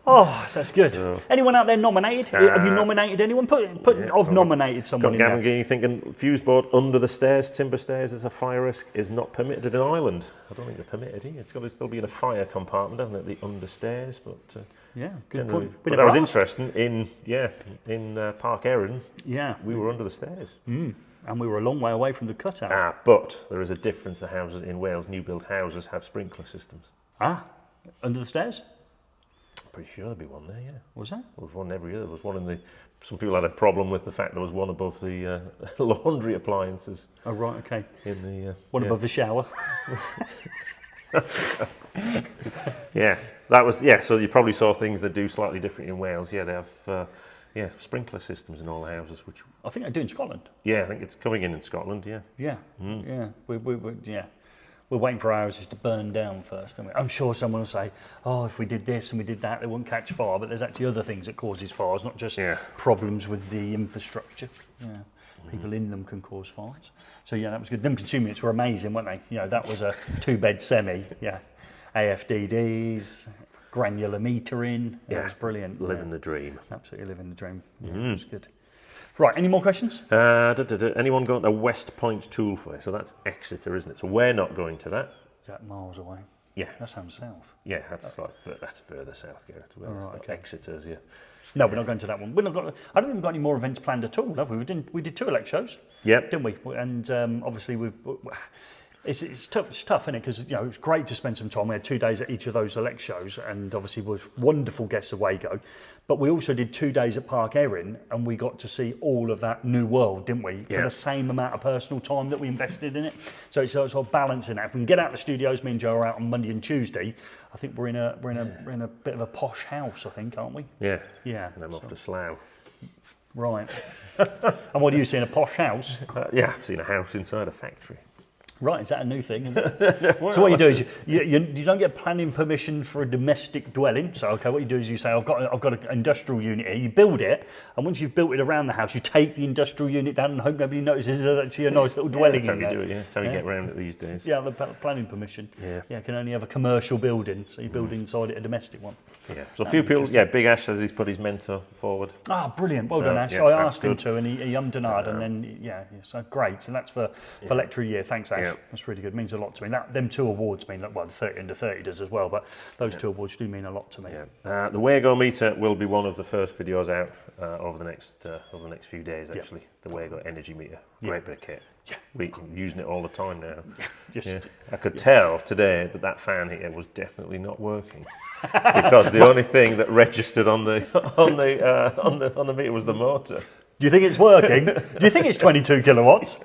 Speaker 1: Oh, so that's good. Anyone out there nominated? Have you nominated anyone? I've nominated someone
Speaker 2: Got
Speaker 1: in
Speaker 2: Gavin
Speaker 1: there.
Speaker 2: Geaney thinking fuse board under the stairs, timber stairs, as a fire risk is not permitted in Ireland. I don't think they're permitted here. It's got to still be in a fire compartment, hasn't it? The understairs, but
Speaker 1: Yeah, good
Speaker 2: generally-
Speaker 1: point.
Speaker 2: But that was interesting. In Park Erin,
Speaker 1: Yeah,
Speaker 2: we were under the stairs.
Speaker 1: and we were a long way away from the cutout.
Speaker 2: But there is a difference. The houses in Wales, new build houses, have sprinkler systems.
Speaker 1: Under the stairs?
Speaker 2: Pretty sure there'd be one there, yeah.
Speaker 1: Was that?
Speaker 2: There was one every year. There was one in the. Some people had a problem with the fact there was one above the laundry appliances.
Speaker 1: Oh right, okay.
Speaker 2: In the
Speaker 1: One above the shower.
Speaker 2: Yeah, that was So you probably saw things that do slightly different in Wales. Yeah, they have sprinkler systems in all the houses, which
Speaker 1: I think they do in Scotland.
Speaker 2: I think it's coming in Scotland. Yeah.
Speaker 1: Yeah, yeah. We're waiting for our houses to burn down first, aren't we? I'm sure someone will say, "Oh, if we did this and we did that, they wouldn't catch fire." But there's actually other things that causes fires, not just problems with the infrastructure. Yeah, people in them can cause fires. So yeah, that was good. Them consuming units were amazing, weren't they? That was a 2-bed semi. Yeah, AFDDs, granular metering. It was brilliant.
Speaker 2: Living the dream.
Speaker 1: Absolutely living the dream. Yeah, it was good. Right, any more questions?
Speaker 2: Anyone got a West Point tool fair? So that's Exeter, isn't it? So we're not going to that.
Speaker 1: Is that miles away?
Speaker 2: Yeah.
Speaker 1: That sounds south.
Speaker 2: Yeah, that's further south, Gareth. Well,
Speaker 1: right, okay.
Speaker 2: Exeter's, yeah.
Speaker 1: No, we're not going to that one. I don't think we've got any more events planned at all, have we? We did 2 elect shows,
Speaker 2: Yep.
Speaker 1: didn't we? And obviously it's tough, isn't it? Because it's great to spend some time. We had 2 days at each of those elect shows, and obviously with wonderful guests of Wago. But we also did 2 days at Park Erin, and we got to see all of that new world, didn't we? For the same amount of personal time that we invested in it. So it's sort of balancing that. If we can get out of the studios, me and Joe are out on Monday and Tuesday. I think we're in a bit of a posh house, I think, aren't we?
Speaker 2: Yeah.
Speaker 1: Yeah.
Speaker 2: And I'm off to Slough.
Speaker 1: Right. And what do you see in a posh house?
Speaker 2: Yeah, I've seen a house inside a factory.
Speaker 1: Right, is that a new thing? Is it? So what you do is you don't get planning permission for a domestic dwelling. So okay, what you do is you say I've got an industrial unit here. You build it, and once you've built it around the house, you take the industrial unit down and hope nobody notices there's actually a nice little dwelling
Speaker 2: That's
Speaker 1: in
Speaker 2: how
Speaker 1: there.
Speaker 2: you do it. Yeah, that's how you get around it these days.
Speaker 1: Yeah, the planning permission.
Speaker 2: Yeah.
Speaker 1: Yeah, can only have a commercial building, so you build inside it a domestic one.
Speaker 2: Yeah. So a few people. Yeah, Big Ash says he's put his mentor forward.
Speaker 1: Ah, brilliant. Well done, Ash.
Speaker 2: yeah,
Speaker 1: I
Speaker 2: that's
Speaker 1: asked him
Speaker 2: good.
Speaker 1: to, and he ummed and ahed, and then so great. So that's for lecture year. Thanks, Ash.
Speaker 2: Yeah.
Speaker 1: That's really good. Means a lot to me. Them 2 awards mean, well, the 30 under 30 does as well, but those 2 awards do mean a lot to me.
Speaker 2: Yeah. The Wago meter will be one of the first videos out over the next few days. Actually, the Wago energy meter, great bit of kit. Yeah, we're using it all the time now. I could tell today that fan heater was definitely not working because the only thing that registered on the meter was the motor.
Speaker 1: Do you think it's working? Do you think it's 22 kilowatts?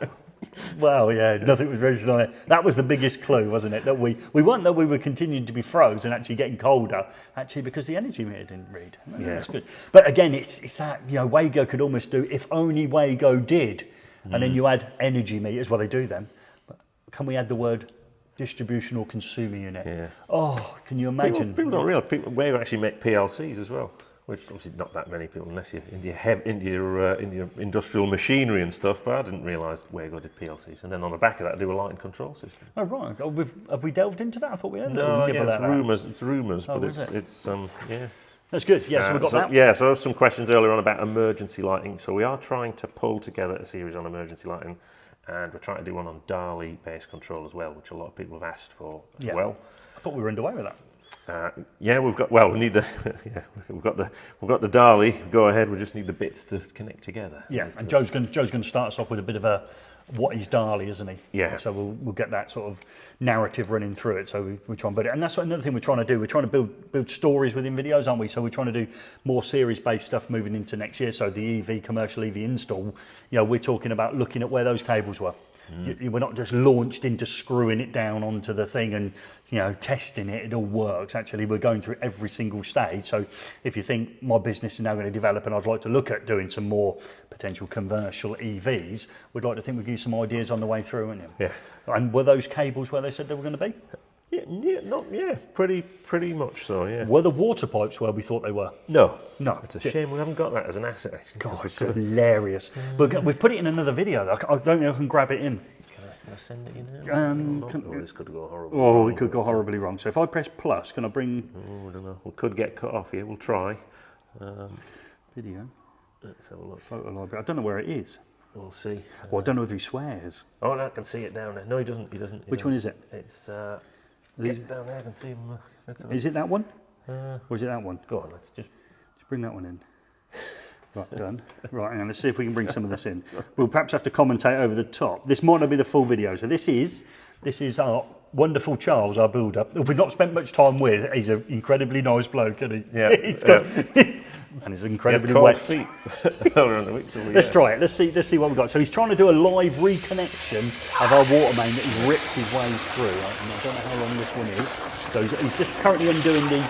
Speaker 1: Well, yeah, nothing was registered on it. That was the biggest clue, wasn't it? That we weren't that we were continuing to be froze and actually getting colder, actually because the energy meter didn't read. That's good. But again, it's that Wago could almost do if only Wago did, and then you add energy meters. Well, they do them. But can we add the word distribution or consumer unit?
Speaker 2: Yeah.
Speaker 1: Oh, can you imagine?
Speaker 2: People don't realise Wago actually make PLCs as well. Which obviously not that many people, unless you're into your industrial machinery and stuff. But I didn't realise Wago did PLCs, and then on the back of that, do a lighting control system.
Speaker 1: Oh right, have we delved into that? I thought we had.
Speaker 2: No, it's rumours. It's rumours,
Speaker 1: Oh,
Speaker 2: but
Speaker 1: was
Speaker 2: it's yeah.
Speaker 1: That's good. Yeah, so we've got that.
Speaker 2: Yeah, so there was some questions earlier on about emergency lighting. So we are trying to pull together a series on emergency lighting, and we're trying to do one on Dali-based control as well, which a lot of people have asked for as well.
Speaker 1: I thought we were underway with that.
Speaker 2: We've got. Well, we need the. We've got the Dali. Go ahead. We just need the bits to connect together.
Speaker 1: Yeah, and Joe's going to start us off with a bit of a what is Dali, isn't he?
Speaker 2: Yeah.
Speaker 1: So we'll get that sort of narrative running through it. So we try and build it, and that's another thing we're trying to do. We're trying to build stories within videos, aren't we? So we're trying to do more series-based stuff moving into next year. So the commercial EV install. We're talking about looking at where those cables were. We're not just launched into screwing it down onto the thing and testing it all works. Actually, we're going through every single stage. So if you think my business is now going to develop and I'd like to look at doing some more potential commercial EVs, we'd like to think we'd give you some ideas on the way through, wouldn't you?
Speaker 2: Yeah.
Speaker 1: And were those cables where they said they were going to be?
Speaker 2: Pretty much so. Yeah.
Speaker 1: Were the water pipes where we thought they were?
Speaker 2: No.
Speaker 1: It's
Speaker 2: a shame we haven't got that as an asset. Actually,
Speaker 1: God, it's hilarious. We've put it in another video. I don't know if I can grab it in.
Speaker 2: I send it in now? This could go horribly wrong.
Speaker 1: Oh, it could go horribly wrong. So if I press plus, can I bring...
Speaker 2: Oh, I don't know. We could get cut off here. We'll try.
Speaker 1: Video?
Speaker 2: Let's have a look.
Speaker 1: Photo library. I don't know where it is.
Speaker 2: We'll see.
Speaker 1: Well, I don't know if he swears.
Speaker 2: Oh, no, I can see it down there. No, he doesn't.
Speaker 1: Which one is it?
Speaker 2: It's down there. I can see him.
Speaker 1: Is it that one? Or is it that one?
Speaker 2: Go on, let's just
Speaker 1: bring that one in. Right, done. Right, and let's see if we can bring some of this in. We'll perhaps have to commentate over the top. This might not be the full video. So this is our wonderful Charles, our builder. We've not spent much time with. He's an incredibly nice bloke, isn't he?
Speaker 2: Yeah.
Speaker 1: And he's incredibly wet.
Speaker 2: Feet.
Speaker 1: Let's try it. Let's see what we've got. So he's trying to do a live reconnection of our water main that he's ripped his way through. And I don't know how long this one is. So he's just currently undoing the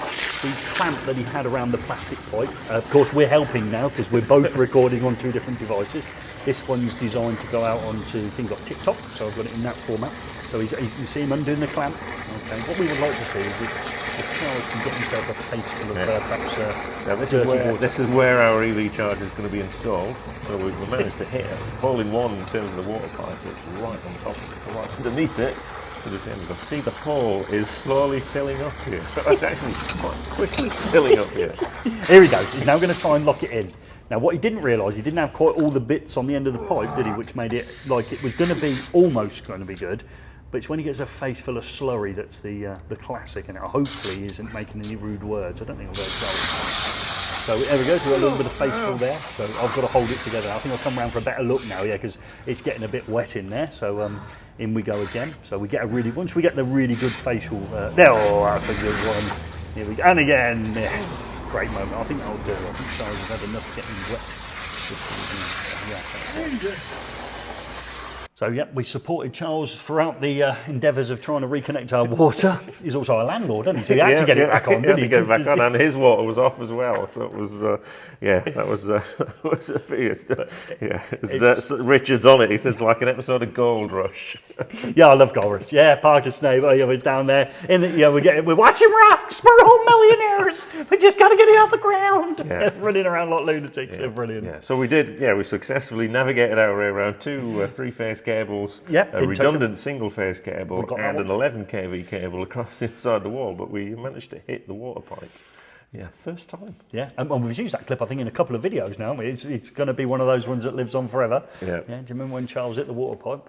Speaker 1: clamp that he had around the plastic pipe. Of course, we're helping now because we're both recording on 2 different devices. This one's designed to go out onto things like TikTok, so I've got it in that format. So you see him undoing the clamp. Okay. What we would like to see is if Charles can get himself a case full of perhaps
Speaker 2: now this is where our EV charger is going to be installed. So we've managed to hit a hole-in-one in terms of the water pipe, which is right on top, right underneath it. So you can see the hole is slowly filling up here. So it's actually quite quickly filling up here.
Speaker 1: Here he goes. He's now going to try and lock it in. Now, what he didn't realise, he didn't have quite all the bits on the end of the pipe, did he? Which made it like it was going to be almost going to be good. But it's when he gets a face full of slurry that's the classic, and it hopefully isn't making any rude words. I don't think I've heard so there we go, so we've got a little bit of face full there. So I've got to hold it together. I think I'll come around for a better look now, yeah, because it's getting a bit wet in there. So in we go again. So we get once we get the really good facial, there, oh, that's a good one. Here we go, and again, yes. Great moment. I think that'll do. I think Charles has had enough getting wet. So yeah, we supported Charles throughout the endeavours of trying to reconnect our water. He's also a landlord, isn't he? So he had to get it back on, didn't he?
Speaker 2: Get it back on, and his water was off as well. So it was, that was a bit. Richard's on it. He said it's like an episode of Gold Rush.
Speaker 1: Yeah, I love Gold Rush. Yeah, Parker Snape. He's down there. We're watching rocks. We're all millionaires. We just got to get it off the ground. Yeah. Running around like lunatics. Yeah. Brilliant.
Speaker 2: Yeah. So we did. Yeah, we successfully navigated our way around 2 3-phase cables,
Speaker 1: a
Speaker 2: redundant single-phase cable, and an 11 kV cable across the inside the wall. But we managed to hit the water pipe. Yeah, first time.
Speaker 1: Yeah, and we've used that clip, I think, in a couple of videos now. It's going to be one of those ones that lives on forever.
Speaker 2: Yeah.
Speaker 1: Do you remember when Charles hit the water pipe?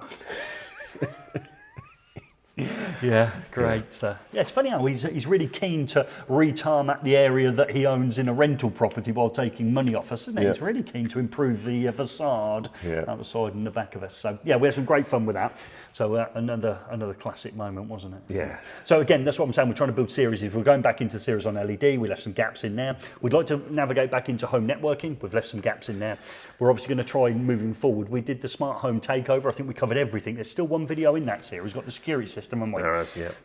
Speaker 1: Yeah, great stuff. Yeah, it's funny how he's really keen to re-tarmac the area that he owns in a rental property while taking money off us, isn't he? Yeah. He's really keen to improve the facade out the side and the back of us. So yeah, we had some great fun with that. So another classic moment, wasn't it?
Speaker 2: Yeah.
Speaker 1: So again, that's what I'm saying. We're trying to build series. We're going back into series on LED. We left some gaps in there. We'd like to navigate back into home networking. We've left some gaps in there. We're obviously going to try moving forward. We did the smart home takeover. I think we covered everything. There's still one video in that series. We've got the security system, and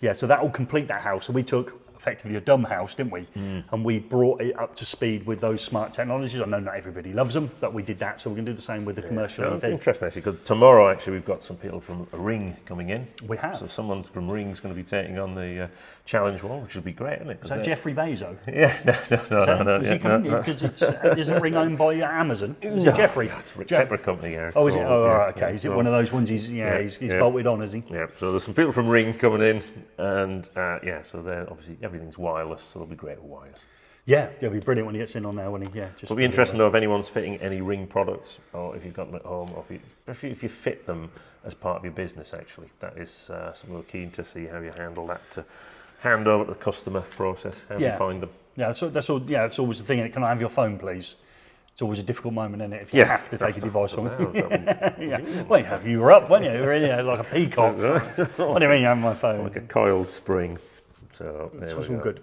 Speaker 1: yeah, so that will complete that house. So we took effectively a dumb house, didn't we? And we brought it up to speed with those smart technologies. I know not everybody loves them, but we did that. So we're going to do the same with the commercial.
Speaker 2: It's interesting actually, because tomorrow actually we've got some people from Ring coming in.
Speaker 1: We have.
Speaker 2: So someone from Ring's going to be taking on the challenge wall, which will be great, isn't it?
Speaker 1: Is that Jeffrey Bezos?
Speaker 2: Yeah, no.
Speaker 1: Is he coming? Because isn't Ring owned by Amazon? Is it Jeffrey?
Speaker 2: It's a separate company, Eric.
Speaker 1: Oh, is it? Oh, right, okay. Is it one of those ones he's bolted on, is he?
Speaker 2: Yeah, so there's some people from Ring coming in, and so they're obviously everything's wireless, so it'll be great with wires.
Speaker 1: Yeah, it'll be brilliant when he gets in on there. It'll
Speaker 2: be interesting to know if anyone's fitting any Ring products, or if you've got them at home, or if you fit them as part of your business. Actually, that is something we're keen to see how you handle that to hand over to the customer process. How do you find them? Yeah,
Speaker 1: that's all. Yeah, that's always the thing. Can I have your phone, please? It's always a difficult moment, isn't it? If you have to take a device on. Well, you were up, weren't you? You were like a peacock. What do you mean you have my phone?
Speaker 2: Like a coiled spring. So there we go.
Speaker 1: All good.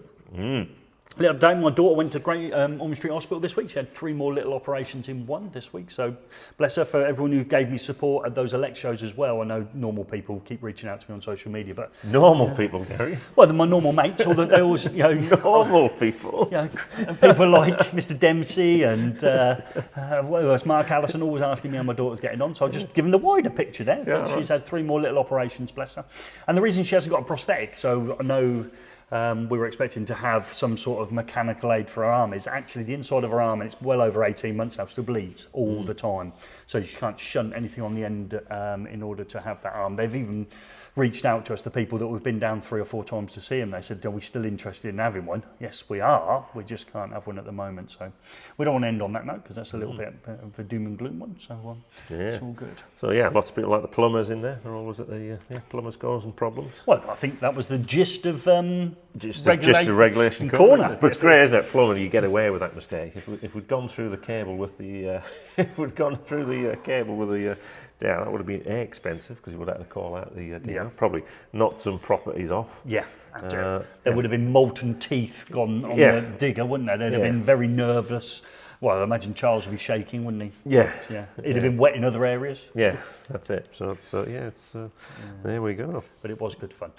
Speaker 1: Little update, my daughter went to Great Ormond Street Hospital this week. She had 3 more little operations in one this week. So bless her for everyone who gave me support at those Elect shows as well. I know normal people keep reaching out to me on social media, but
Speaker 2: normal people, Gary.
Speaker 1: Well, they're my normal mates. Although they always,
Speaker 2: normal people.
Speaker 1: And people like Mr. Dempsey and Mark Allison always asking me how my daughter's getting on. So I've just given the wider picture there. She's had 3 more little operations, bless her. And the reason she hasn't got a prosthetic, so I know we were expecting to have some sort of mechanical aid for our arm. It's actually the inside of our arm, and it's well over 18 months now, still bleeds all the time. So you can't shunt anything on the end in order to have that arm. They've even reached out to us, the people that we've been down 3 or 4 times to see them. They said, are we still interested in having one? Yes, we are. We just can't have one at the moment. So we don't want to end on that note, because that's a little bit of a doom and gloom one. So it's all good.
Speaker 2: So yeah, lots of people like the plumbers in there. They're always at the plumbers' causing problems.
Speaker 1: Well, I think that was the gist of
Speaker 2: just the regulation
Speaker 1: corner.
Speaker 2: But it's great, isn't it? Plumbing, you get away with that mistake. If we'd gone through the cable with the yeah, that would have been expensive, because you would have to call out the probably knock some properties off.
Speaker 1: Yeah. There would have been molten teeth gone on the digger, wouldn't there? They'd have been very nervous. Well, I imagine Charles would be shaking, wouldn't he?
Speaker 2: Yeah.
Speaker 1: He'd have been wet in other areas.
Speaker 2: Yeah, that's it. So it's there we go.
Speaker 1: But it was good fun.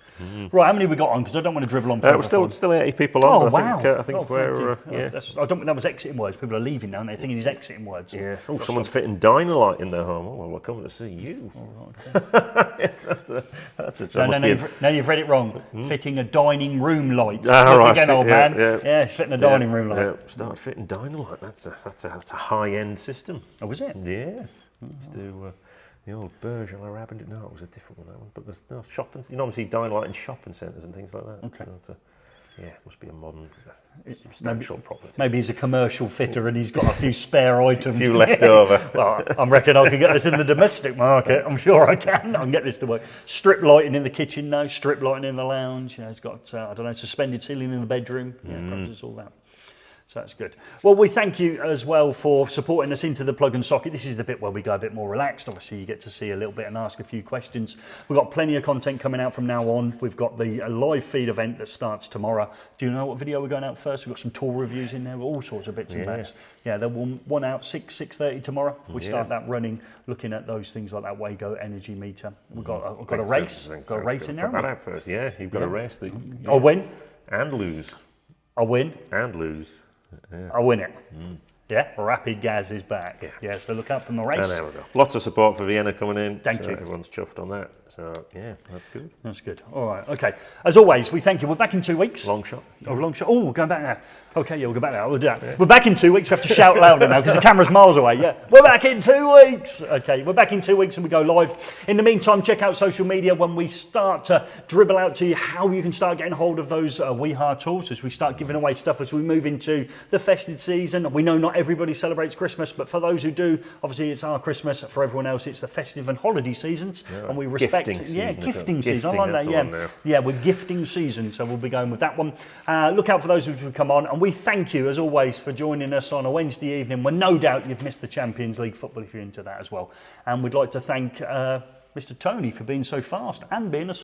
Speaker 1: Right, how many we got on? Because I don't want to dribble on forever.
Speaker 2: We're still 80 people on.
Speaker 1: Oh, wow.
Speaker 2: I think we're
Speaker 1: I don't think that was exiting words. People are leaving now, and they're thinking he's exiting words.
Speaker 2: Yeah. Oh, someone's fitting dynamite in their home. Oh, well, we're coming to see you.
Speaker 1: Oh, right, okay.
Speaker 2: that's a
Speaker 1: No, you've read it wrong. Fitting a dining room light.
Speaker 2: Right.
Speaker 1: Again, old man. Yeah, fitting a dining room light.
Speaker 2: Yeah. Started fitting dynamite. That's a high-end system.
Speaker 1: Oh, was it?
Speaker 2: Yeah. Used to the old Burj Al Arab. No, it was a different one. That one. But there's no shopping. You normally see dynamite in shopping centres and things like that.
Speaker 1: Okay.
Speaker 2: So it must be a modern, substantial property.
Speaker 1: Maybe he's a commercial fitter and he's got a few spare items.
Speaker 2: A few left over.
Speaker 1: Well, I reckon I can get this in the domestic market. I'm sure I can. I can get this to work. Strip lighting in the kitchen now. Strip lighting in the lounge. He's got I don't know, suspended ceiling in the bedroom. Perhaps it's all that. So that's good. Well, we thank you as well for supporting us into the plug and socket. This is the bit where we go a bit more relaxed. Obviously, you get to see a little bit and ask a few questions. We've got plenty of content coming out from now on. We've got the live feed event that starts tomorrow. Do you know what video we're going out first? We've got some tool reviews in there, all sorts of bits and bats. Yeah, there'll be one out 6:30 tomorrow. We start that running, looking at those things like that Wago energy meter. We've got a race. Got a race in there.
Speaker 2: Put that out first. Yeah, you've got a race.
Speaker 1: I'll win.
Speaker 2: And lose.
Speaker 1: I'll win.
Speaker 2: And lose.
Speaker 1: Yeah. I win it. Yeah, Rapid Gaz is back. Yeah, so look out for the race.
Speaker 2: And there we go. Lots of support for Vienna coming in.
Speaker 1: Thank you.
Speaker 2: Everyone's chuffed on that. So, yeah, that's good.
Speaker 1: That's good. All right, okay. As always, we thank you. We're back in 2 weeks.
Speaker 2: Long shot.
Speaker 1: Oh, long shot. Oh, we're going back now. Okay, yeah, we'll go back now. We'll do that. Yeah. We're back in 2 weeks. We have to shout louder now because the camera's miles away. Yeah, we're back in 2 weeks. Okay, we're back in 2 weeks and we go live. In the meantime, check out social media when we start to dribble out to you how you can start getting hold of those WeHard tools as we start giving away stuff as we move into the festive season. We know not everybody celebrates Christmas, but for those who do, obviously it's our Christmas. For everyone else, it's the festive and holiday seasons, and we respect gifting season. I like that. Yeah, we're gifting season, so we'll be going with that one. Look out for those who come on, and we thank you as always for joining us on a Wednesday evening when no doubt you've missed the Champions League football if you're into that as well. And we'd like to thank Mr. Toney for being so fast and being a